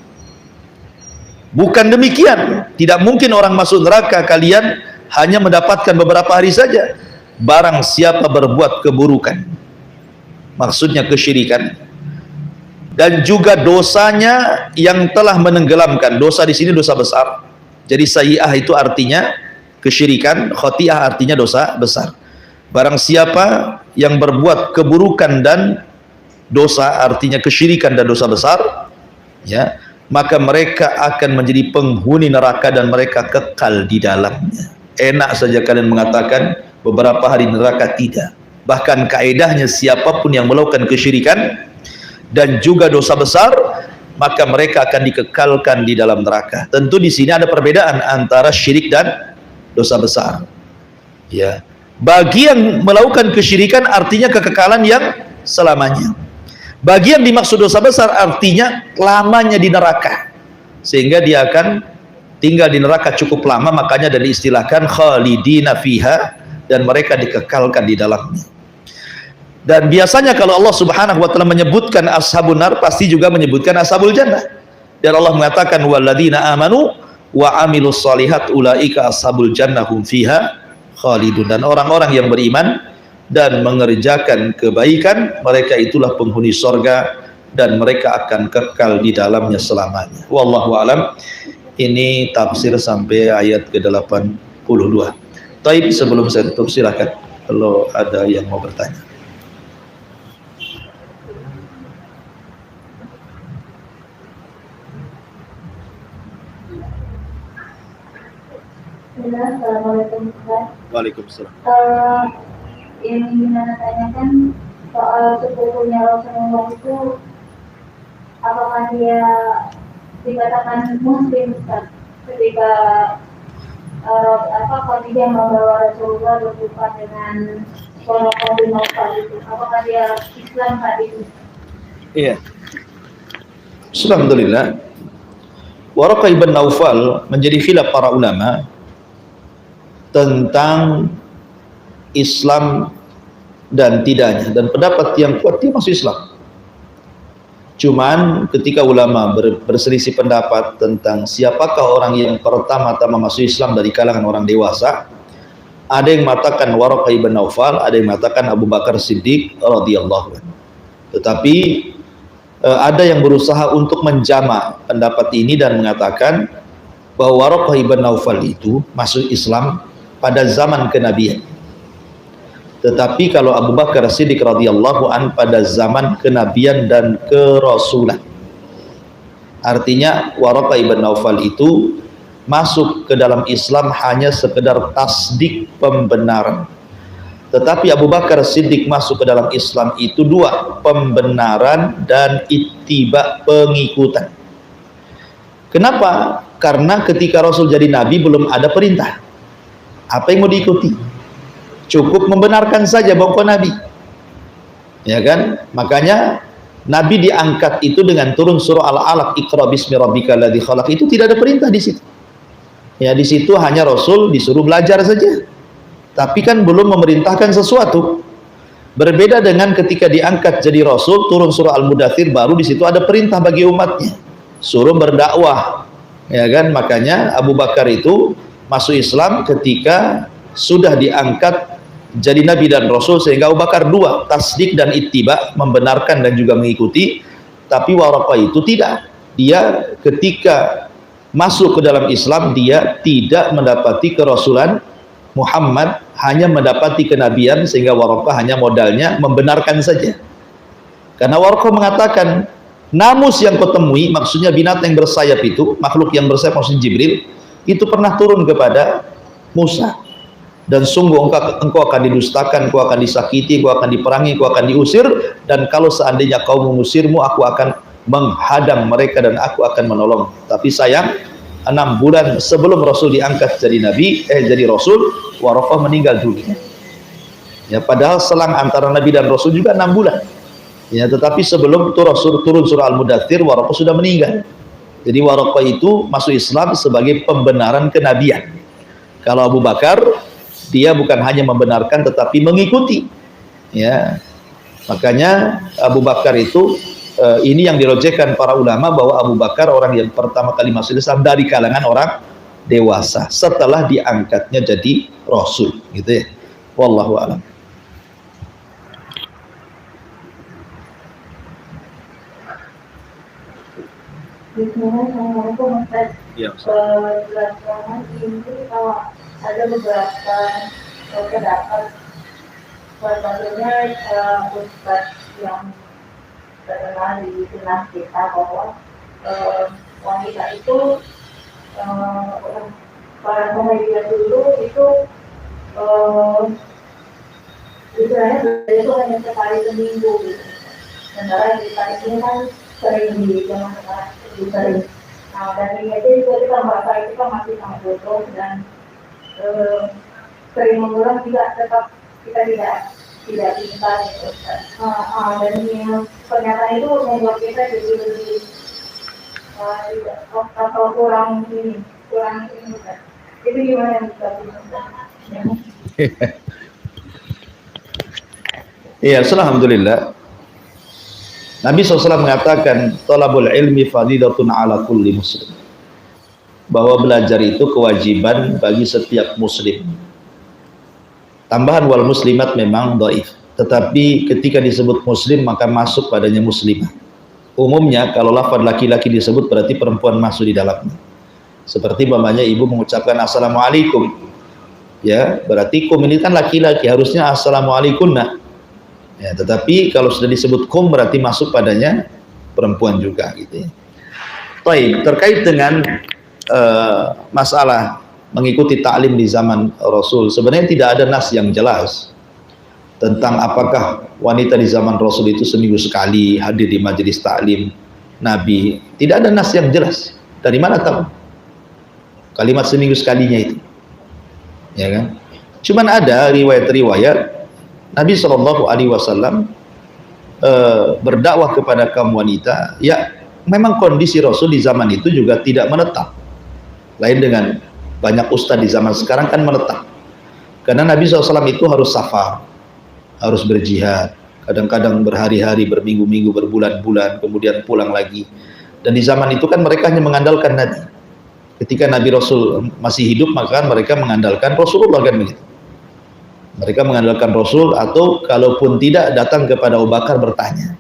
Bukan demikian, tidak mungkin orang masuk neraka kalian hanya mendapatkan beberapa hari saja. Barang siapa berbuat keburukan, maksudnya kesyirikan, dan juga dosanya yang telah menenggelamkan. Dosa di sini dosa besar. Jadi sayyi'ah itu artinya kesyirikan, khoti'ah artinya dosa besar. Barang siapa yang berbuat keburukan dan dosa, artinya kesyirikan dan dosa besar, ya, maka mereka akan menjadi penghuni neraka dan mereka kekal di dalamnya. Enak saja kalian mengatakan beberapa hari neraka, tidak. Bahkan kaedahnya siapapun yang melakukan kesyirikan dan juga dosa besar, maka mereka akan dikekalkan di dalam neraka. Tentu di sini ada perbedaan antara syirik dan dosa besar. Ya, bagi yang melakukan kesyirikan artinya kekekalan yang selamanya. Bagi yang dimaksud dosa besar artinya lamanya di neraka, sehingga dia akan tinggal di neraka cukup lama. Makanya dari istilahkan khalidina fiha, dan mereka dikekalkan di dalamnya. Dan biasanya kalau Allah Subhanahu wa taala menyebutkan ashabun nar, pasti juga menyebutkan ashabul jannah. Dan Allah mengatakan walladzina amanu wa amilus solihat ulaika ashabul jannah hum fiha khalidun. Dan orang-orang yang beriman dan mengerjakan kebaikan, mereka itulah penghuni sorga dan mereka akan kekal di dalamnya selamanya. Wallahu alam. Ini tafsir sampai ayat ke-82. Taib, sebelum saya tutup, silakan kalau ada yang mau bertanya. Assalamualaikum. Waalaikumsalam. Yang ingin saya tanyakan soal sepupunya Rasulullah itu, apakah dia dikatakan muslim ketika Khadijah membawa Rasulullah berjumpa dengan Waraqah bin Naufal itu? Apakah dia Islam saat itu? Iya. Alhamdulillah. Waraqah bin Naufal menjadi khilaf para ulama tentang Islam dan tidaknya, dan pendapat yang kuat dia masuk Islam. Cuman ketika ulama berselisih pendapat tentang siapakah orang yang pertama-tama masuk Islam dari kalangan orang dewasa, ada yang mengatakan Waraqah bin Naufal, ada yang mengatakan Abu Bakar Siddiq radhiyallahu anhu. Tetapi ada yang berusaha untuk menjamak pendapat ini dan mengatakan bahwa Waraqah bin Naufal itu masuk Islam pada zaman kenabian. Tetapi kalau Abu Bakar Siddiq radhiyallahu an pada zaman kenabian dan kerasulan. Artinya Waraqah bin Naufal itu masuk ke dalam Islam hanya sekedar tasdik, pembenaran. Tetapi Abu Bakar Siddiq masuk ke dalam Islam itu dua, pembenaran dan ittiba, pengikutan. Kenapa? Karena ketika Rasul jadi nabi belum ada perintah. Apa yang mau diikuti? Cukup membenarkan saja bahwa Nabi, ya kan? Makanya Nabi diangkat itu dengan turun surah Al-Alaq, Iqra bismi rabbikal ladzi khalaq, itu tidak ada perintah di situ. Ya, di situ hanya Rasul disuruh belajar saja. Tapi kan belum memerintahkan sesuatu. Berbeda dengan ketika diangkat jadi Rasul, turun surah Al-Mudaththir, baru di situ ada perintah bagi umatnya, suruh berdakwah. Ya kan, makanya Abu Bakar itu masuk Islam ketika sudah diangkat jadi Nabi dan Rasul, sehingga Abu Bakar dua, tasdik dan ittiba, membenarkan dan juga mengikuti. Tapi Waraqah itu tidak. Dia ketika masuk ke dalam Islam, dia tidak mendapati kerasulan Muhammad, hanya mendapati kenabian, sehingga Waraqah hanya modalnya membenarkan saja. Karena Waraqah mengatakan, namus yang kau temui, maksudnya binatang yang bersayap itu, makhluk yang bersayap maksudnya Jibril, itu pernah turun kepada Musa. Dan sungguh engkau akan didustakan, engkau akan disakiti, engkau akan diperangi, engkau akan diusir, dan kalau seandainya kau mengusirmu, aku akan menghadang mereka dan aku akan menolong. Tapi sayang, 6 bulan sebelum Rasul diangkat jadi Nabi, jadi Rasul, Waraqah meninggal dunia. Ya, padahal selang antara Nabi dan Rasul juga 6 bulan. Ya, tetapi sebelum itu Rasul turun surah Al-Mudaththir, Waraqah sudah meninggal. Jadi Waraqah itu masuk Islam sebagai pembenaran kenabian. Kalau Abu Bakar, dia bukan hanya membenarkan tetapi mengikuti. Ya, makanya Abu Bakar itu ini yang dirojekkan para ulama, bahwa Abu Bakar orang yang pertama kali masuk Islam dari kalangan orang dewasa setelah diangkatnya jadi Rasul, gitu ya. Wallahu a'lam. Assalamualaikum Ustaz. Ya, Belakangan ini ada beberapa pendapat, salah satunya Ustaz yang terkenal di tengah kita, bahwa wanita itu para pemuda dulu itu istilahnya belajar itu hanya sekali seminggu gitu. Sementara kita ini kan sering di zaman sekarang lebih sering. Nah, dan ini aja juga kita merasa itu kan masih sangat bodoh dan sering mengulang juga tetap kita tidak pintar gitu. Dan ini pernyataan itu membuat kita jadi lebih atau kurang ini kan. Itu gimana yang bisa dilakukan? Iya, alhamdulillah. Nabi SAW mengatakan, talabul ilmi fadilatun ala kulli muslim, bahwa belajar itu kewajiban bagi setiap muslim. Tambahan wal muslimat memang dhaif, tetapi ketika disebut muslim maka masuk padanya muslimah. Umumnya kalau lafaz laki-laki disebut berarti perempuan masuk di dalamnya. Seperti umpamanya ibu mengucapkan assalamualaikum, ya berarti kum ini kan laki-laki, harusnya assalamualaikum. Nah, ya, tetapi kalau sudah disebut kum berarti masuk padanya perempuan juga, gitu ya. Baik, terkait dengan masalah mengikuti ta'lim di zaman Rasul, sebenarnya tidak ada nas yang jelas tentang apakah wanita di zaman Rasul itu seminggu sekali hadir di majelis ta'lim Nabi. Tidak ada nas yang jelas. Dari mana tahu kalimat seminggu sekalinya itu? Ya kan? Cuman ada riwayat-riwayat Nabi SAW berdakwah kepada kaum wanita. Ya, memang kondisi Rasul di zaman itu juga tidak menetap. Lain dengan banyak ustadz di zaman sekarang kan menetap. Karena Nabi SAW itu harus safar, harus berjihad, kadang-kadang berhari-hari, berminggu-minggu, berbulan-bulan, kemudian pulang lagi. Dan di zaman itu kan mereka hanya mengandalkan Nabi. Ketika Nabi Rasul masih hidup, maka mereka mengandalkan Rasulullah, kan begitu. Mereka mengandalkan Rasul, atau kalaupun tidak datang kepada Abu Bakar bertanya.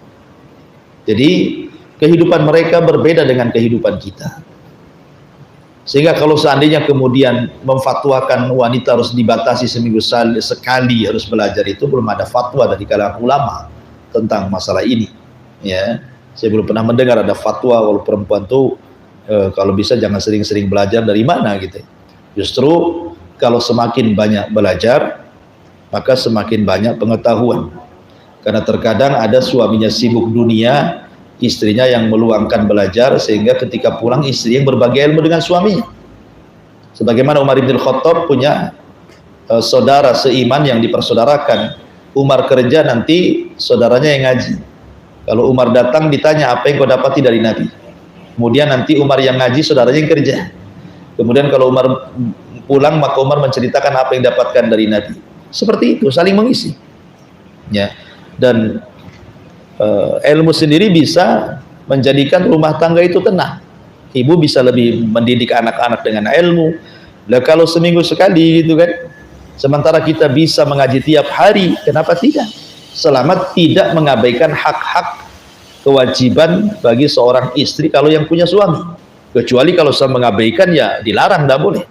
Jadi kehidupan mereka berbeda dengan kehidupan kita. Sehingga kalau seandainya kemudian memfatwakan wanita harus dibatasi seminggu sekali harus belajar, itu belum ada fatwa dari kalangan ulama tentang masalah ini. Ya, saya belum pernah mendengar ada fatwa kalau perempuan tuh kalau bisa jangan sering-sering belajar. Dari mana gitu. Justru kalau semakin banyak belajar maka semakin banyak pengetahuan. Karena terkadang ada suaminya sibuk dunia, istrinya yang meluangkan belajar, sehingga ketika pulang istri yang berbagi ilmu dengan suaminya. Sebagaimana Umar bin Khattab punya saudara seiman yang dipersaudarakan. Umar kerja, nanti saudaranya yang ngaji. Kalau Umar datang ditanya apa yang kau dapati dari Nabi. Kemudian nanti Umar yang ngaji, saudaranya yang kerja. Kemudian kalau Umar pulang, maka Umar menceritakan apa yang dapatkan dari Nabi. Seperti itu, saling mengisi. Ya. Dan ilmu sendiri bisa menjadikan rumah tangga itu tenang. Ibu bisa lebih mendidik anak-anak dengan ilmu. Lah kalau seminggu sekali gitu kan, sementara kita bisa mengaji tiap hari, kenapa tidak? Selama tidak mengabaikan hak-hak kewajiban bagi seorang istri kalau yang punya suami. Kecuali kalau saya mengabaikan, ya dilarang, tidak boleh.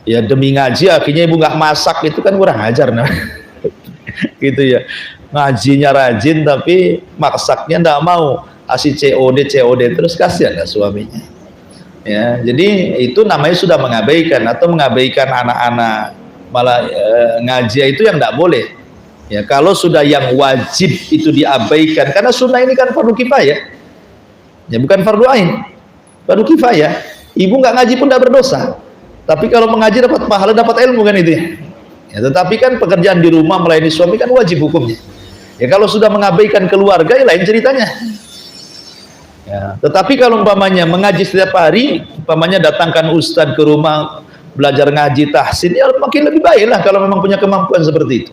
Ya demi ngaji akhirnya ibu nggak masak, itu kan kurang ajar, nah. Gitu ya. Ngajinya rajin tapi masaknya tidak mau, asih COD terus, kasihan lah suaminya. Ya, jadi itu namanya sudah mengabaikan, atau mengabaikan anak-anak, malah ngaji itu yang tidak boleh. Ya, kalau sudah yang wajib itu diabaikan, karena sunnah ini kan fardu kifayah, ya bukan fardu ain, fardu kifayah. Ibu nggak ngaji pun tidak berdosa, tapi kalau mengaji dapat pahala, dapat ilmu kan itu ya. Ya, tetapi kan pekerjaan di rumah melayani suami kan wajib hukumnya. Ya kalau sudah mengabaikan keluarga, ya lain ceritanya. Ya, tetapi kalau umpamanya mengaji setiap hari, umpamanya datangkan ustadz ke rumah belajar ngaji tahsin, ya makin lebih baik lah kalau memang punya kemampuan seperti itu.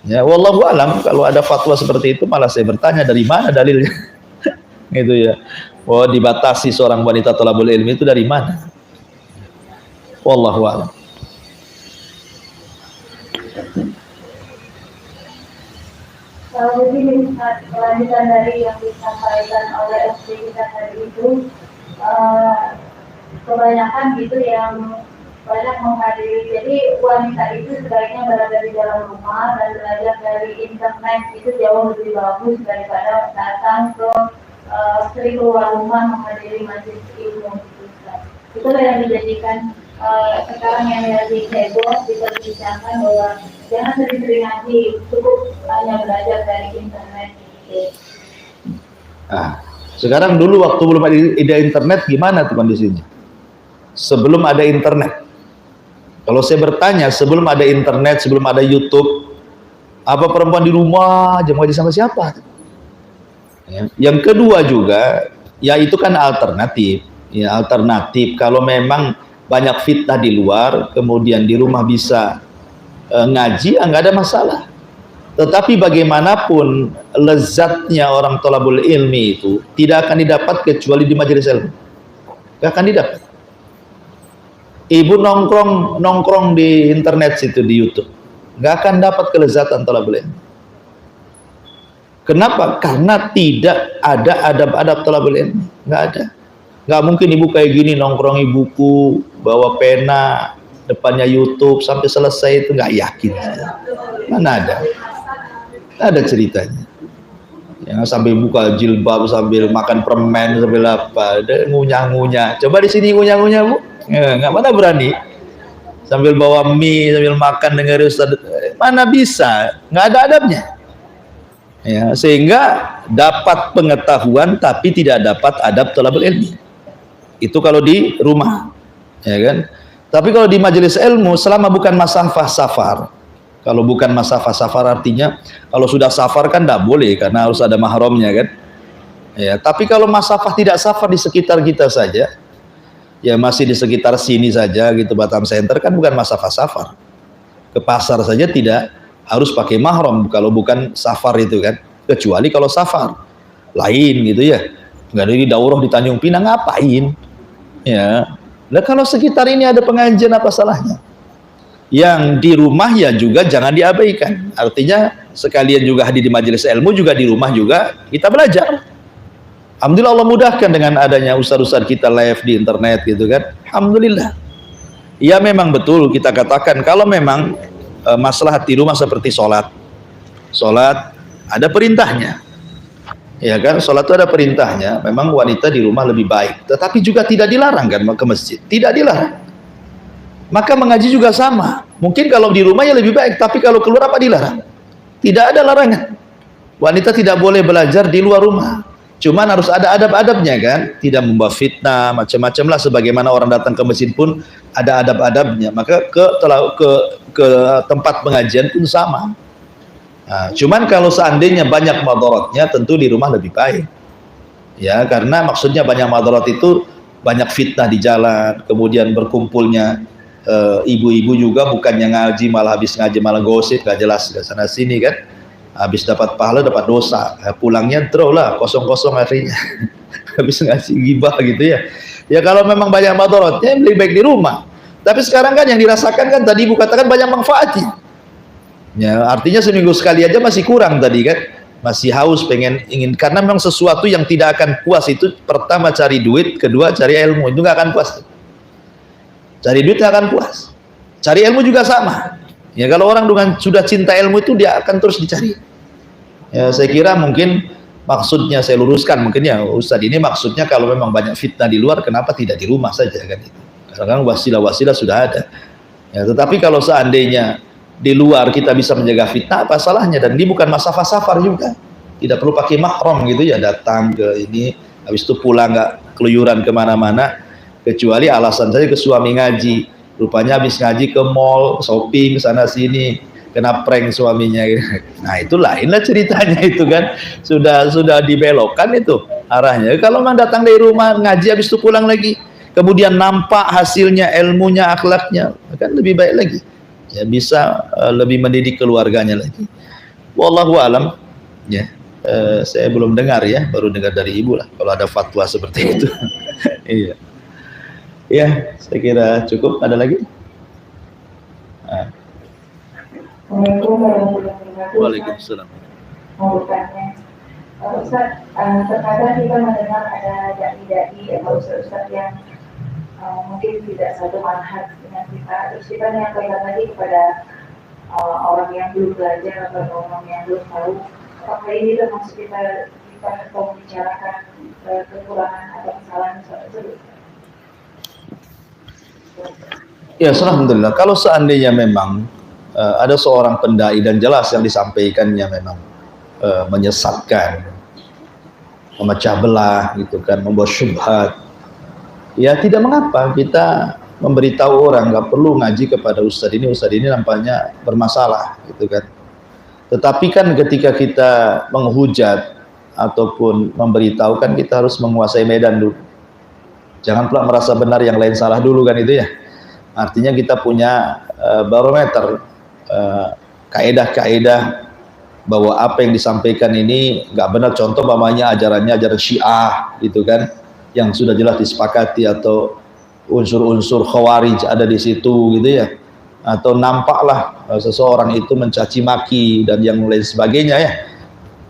Ya, wallahu alam, kalau ada fatwa seperti itu malah saya bertanya dari mana dalilnya. Gitu ya. Oh, dibatasi seorang wanita thalabul ilmi itu dari mana? Wallahu alam. Jadi kelanjutan dari yang disampaikan oleh SD kita tadi itu, kebanyakan gitu yang banyak menghadiri. Jadi wanita itu sebaiknya berada di dalam rumah dan belajar dari internet itu jauh lebih bagus daripada datang ke sering keluar rumah menghadiri majelis ilmu. Itulah yang dijadikan sekarang yang lagi heboh diperbincangkan bahwa jangan sering-sering ngaji, cukup hanya belajar dari internet. Sekarang dulu waktu belum ada ide internet gimana tuh kondisinya? Sebelum ada internet. Kalau saya bertanya, sebelum ada internet, sebelum ada YouTube, apa perempuan di rumah jam ngaji sama siapa? Ya. Yang kedua juga, ya itu kan alternatif. Ya alternatif. Kalau memang banyak fitnah di luar, kemudian di rumah bisa ngaji, nggak ada masalah. Tetapi bagaimanapun lezatnya orang thalabul ilmi itu tidak akan didapat kecuali di majelis ilmu. Nggak akan didapat. Ibu nongkrong di internet situ, di YouTube, nggak akan dapat kelezatan thalabul ilmi. Kenapa? Karena tidak ada adab-adab thalabul ilmi, nggak ada. Nggak mungkin ibu kayak gini nongkrong buku, bawa pena, depannya YouTube sampai selesai, itu nggak yakin. Mana ada? Nggak ada ceritanya. Yang sambil buka jilbab, sambil makan permen, sambil apa, ada ngunyah-ngunyah. Coba di sini ngunyah-ngunyah bu, nggak mana berani. Sambil bawa mie, sambil makan dengar ustaz, mana bisa? Nggak ada adabnya. Ya, sehingga dapat pengetahuan tapi tidak dapat adab thalabul ilmi. Itu kalau di rumah, ya kan? Tapi kalau di majelis ilmu, selama bukan masafah safar. Kalau bukan masafah safar artinya kalau sudah safar kan tidak boleh karena harus ada mahramnya kan. Ya, tapi kalau masafah tidak safar di sekitar kita saja, ya masih di sekitar sini saja gitu, Batam Center kan bukan masafah safar. Ke pasar saja tidak harus pakai mahram kalau bukan safar itu kan. Kecuali kalau safar lain gitu ya. Nggak ada di daurah di Tanjung Pinang ngapain? Ya. Nah kalau sekitar ini ada pengajian apa salahnya? Yang di rumah ya juga jangan diabaikan. Artinya sekalian juga hadir di majelis ilmu, juga di rumah juga kita belajar. Alhamdulillah Allah mudahkan dengan adanya ustaz-ustaz kita live di internet gitu kan. Alhamdulillah. Ya memang betul kita katakan kalau memang maslahat di rumah seperti sholat ada perintahnya. Ya kan, sholat itu ada perintahnya. Memang wanita di rumah lebih baik, tetapi juga tidak dilarang kan ke masjid, tidak dilarang. Maka mengaji juga sama. Mungkin kalau di rumah ya lebih baik, tapi kalau keluar apa dilarang? Tidak ada larangan. Wanita tidak boleh belajar di luar rumah. Cuman harus ada adab-adabnya kan, tidak membawa fitnah, macam-macam lah. Sebagaimana orang datang ke masjid pun ada adab-adabnya. Maka ke tempat pengajian pun sama. Cuman kalau seandainya banyak madaratnya, tentu di rumah lebih baik. Ya, karena maksudnya banyak madarat itu banyak fitnah di jalan, kemudian berkumpulnya ibu-ibu juga bukannya ngaji, malah habis ngaji malah gosip, gak jelas ke sana sini kan. Habis dapat pahala dapat dosa, pulangnya draw lah, kosong-kosong akhirnya. Habis ngasih gibah gitu ya. Ya kalau memang banyak madaratnya lebih baik di rumah. Tapi sekarang kan yang dirasakan kan tadi ibu katakan banyak manfaatnya. Ya, artinya seminggu sekali aja masih kurang tadi kan, masih haus ingin, karena memang sesuatu yang tidak akan puas itu pertama cari duit, kedua cari ilmu, itu nggak akan puas. Cari duit nggak akan puas, cari ilmu juga sama. Ya kalau orang dengan sudah cinta ilmu itu dia akan terus dicari. Ya saya kira mungkin maksudnya saya luruskan mungkin ya Ustadz, ini maksudnya kalau memang banyak fitnah di luar, kenapa tidak di rumah saja kan? Karena kan wasilah-wasilah sudah ada. Ya, tetapi kalau seandainya di luar kita bisa menjaga fitnah, apa salahnya? Dan ini bukan masa safar juga, tidak perlu pakai mahram gitu ya, datang ke ini habis itu pulang nggak keluyuran kemana-mana, kecuali alasan saja ke suami ngaji, rupanya habis ngaji ke mall shopping sana sini, kena prank suaminya. Nah itu lainlah ceritanya, itu kan sudah dibelokkan itu arahnya. Kalau memang datang dari rumah ngaji habis itu pulang lagi, kemudian nampak hasilnya, ilmunya, akhlaknya, kan lebih baik lagi. Ya bisa lebih mendidik keluarganya lagi. Wallahu alam. Ya, saya belum dengar ya, baru dengar dari ibu lah kalau ada fatwa seperti itu. Iya. Ya, saya kira cukup. Ada lagi? Waalaikumsalam. Mau bertanya, Ustaz, terkadang kita mendengar ada dai-dai atau ustaz yang mungkin tidak satu manhaj dengan kita, terus kita menyampaikan lagi kepada orang yang belum belajar atau orang yang belum tahu, apakah ini termasuk kita membicarakan kekurangan atau kesalahan tersebut? Ya, alhamdulillah. Kalau seandainya memang ada seorang pendai dan jelas yang disampaikannya memang menyesatkan, memecah belah gitu kan, membuat syubhat, ya tidak mengapa kita memberitahu orang, nggak perlu ngaji kepada ustadz ini nampaknya bermasalah gitu kan. Tetapi kan ketika kita menghujat ataupun memberitahu kan kita harus menguasai medan dulu. Jangan pula merasa benar yang lain salah dulu kan itu ya. Artinya kita punya barometer, kaedah-kaedah bahwa apa yang disampaikan ini nggak benar. Contoh namanya ajaran Syiah gitu kan, yang sudah jelas disepakati, atau unsur-unsur khawarij ada di situ gitu ya, atau nampaklah seseorang itu mencaci maki dan yang lain sebagainya ya.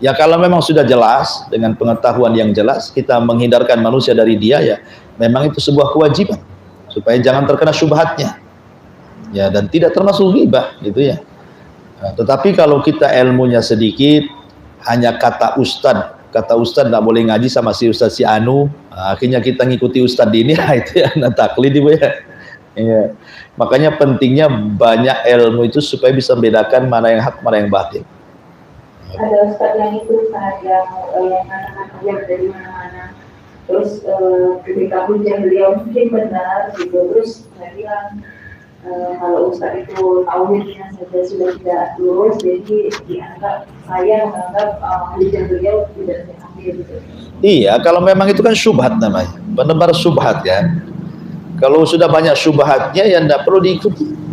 Ya kalau memang sudah jelas dengan pengetahuan yang jelas kita menghindarkan manusia dari dia, ya memang itu sebuah kewajiban supaya jangan terkena syubhatnya ya, dan tidak termasuk ghibah gitu ya. Nah, tetapi kalau kita ilmunya sedikit, hanya kata ustadz nggak boleh ngaji sama si ustadz si anu, akhirnya kita ngikuti ustadz ini, itu ya taklid ibu ya. Iya. Makanya pentingnya banyak ilmu itu supaya bisa membedakan mana yang hak, mana yang batil. Ada ustadz yang itu yang anak-anak dari mana-mana, terus ketika hujan beliau mungkin benar gitu, terus saya bilang kalau ustadz itu tauhidnya saja sudah tidak lurus, jadi saya menganggap hujan beliau tidak diambil gitu. Iya, kalau memang itu kan syubhat namanya, penebar syubhat ya. Kalau sudah banyak syubhatnya ya tidak perlu diikuti.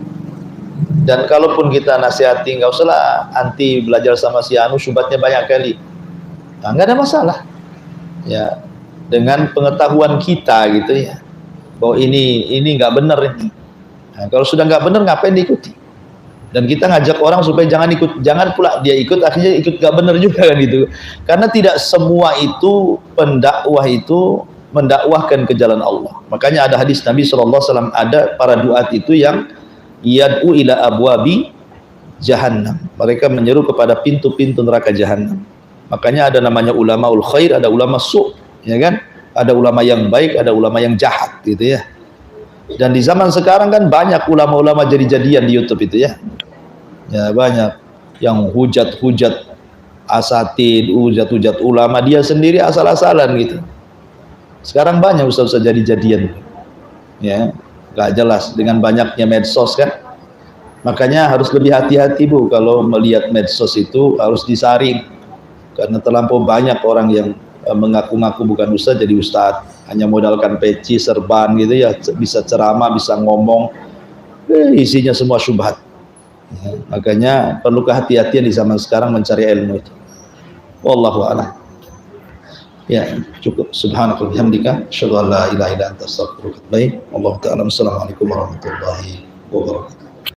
Dan kalaupun kita nasihati, nggak usahlah anti belajar sama si anu, syubhatnya banyak kali, nah, nggak ada masalah ya, dengan pengetahuan kita gitu ya, bahwa ini nggak benar ini. Nah, kalau sudah nggak benar ngapain diikuti? Dan kita ngajak orang supaya jangan pula dia ikut, akhirnya ikut nggak benar juga kan gitu. Karena tidak semua itu pendakwah itu mendakwahkan ke jalan Allah. Makanya ada hadis Nabi SAW, ada para duat itu yang yad'u ila abwabi jahannam, mereka menyeru kepada pintu-pintu neraka jahannam. Makanya ada namanya ulamaul khair, ada ulama su', ya kan? Ada ulama yang baik, ada ulama yang jahat gitu ya. Dan di zaman sekarang kan banyak ulama-ulama jadi-jadian di YouTube itu ya. Ya banyak yang hujat-hujat asatid, hujat-hujat ulama, dia sendiri asal-asalan gitu. Sekarang banyak ustaz-ustaz jadi-jadian. Ya, gak jelas dengan banyaknya medsos kan. Makanya harus lebih hati-hati Bu, kalau melihat medsos itu harus disaring, karena terlampau banyak orang yang mengaku-ngaku bukan ustaz jadi ustaz, hanya modalkan peci, serban gitu ya, bisa ceramah, bisa ngomong, isinya semua syubhat. Makanya perlu kehati-hatian di zaman sekarang mencari ilmu itu. Wallahu a'lam. Ya, cukup. Subhanakallahumma bihamdika, asyhadu an la ilaha illa anta, astaghfiruka wa atubu ilaik. Wallahu ta'ala. Assalamualaikum warahmatullahi wabarakatuh.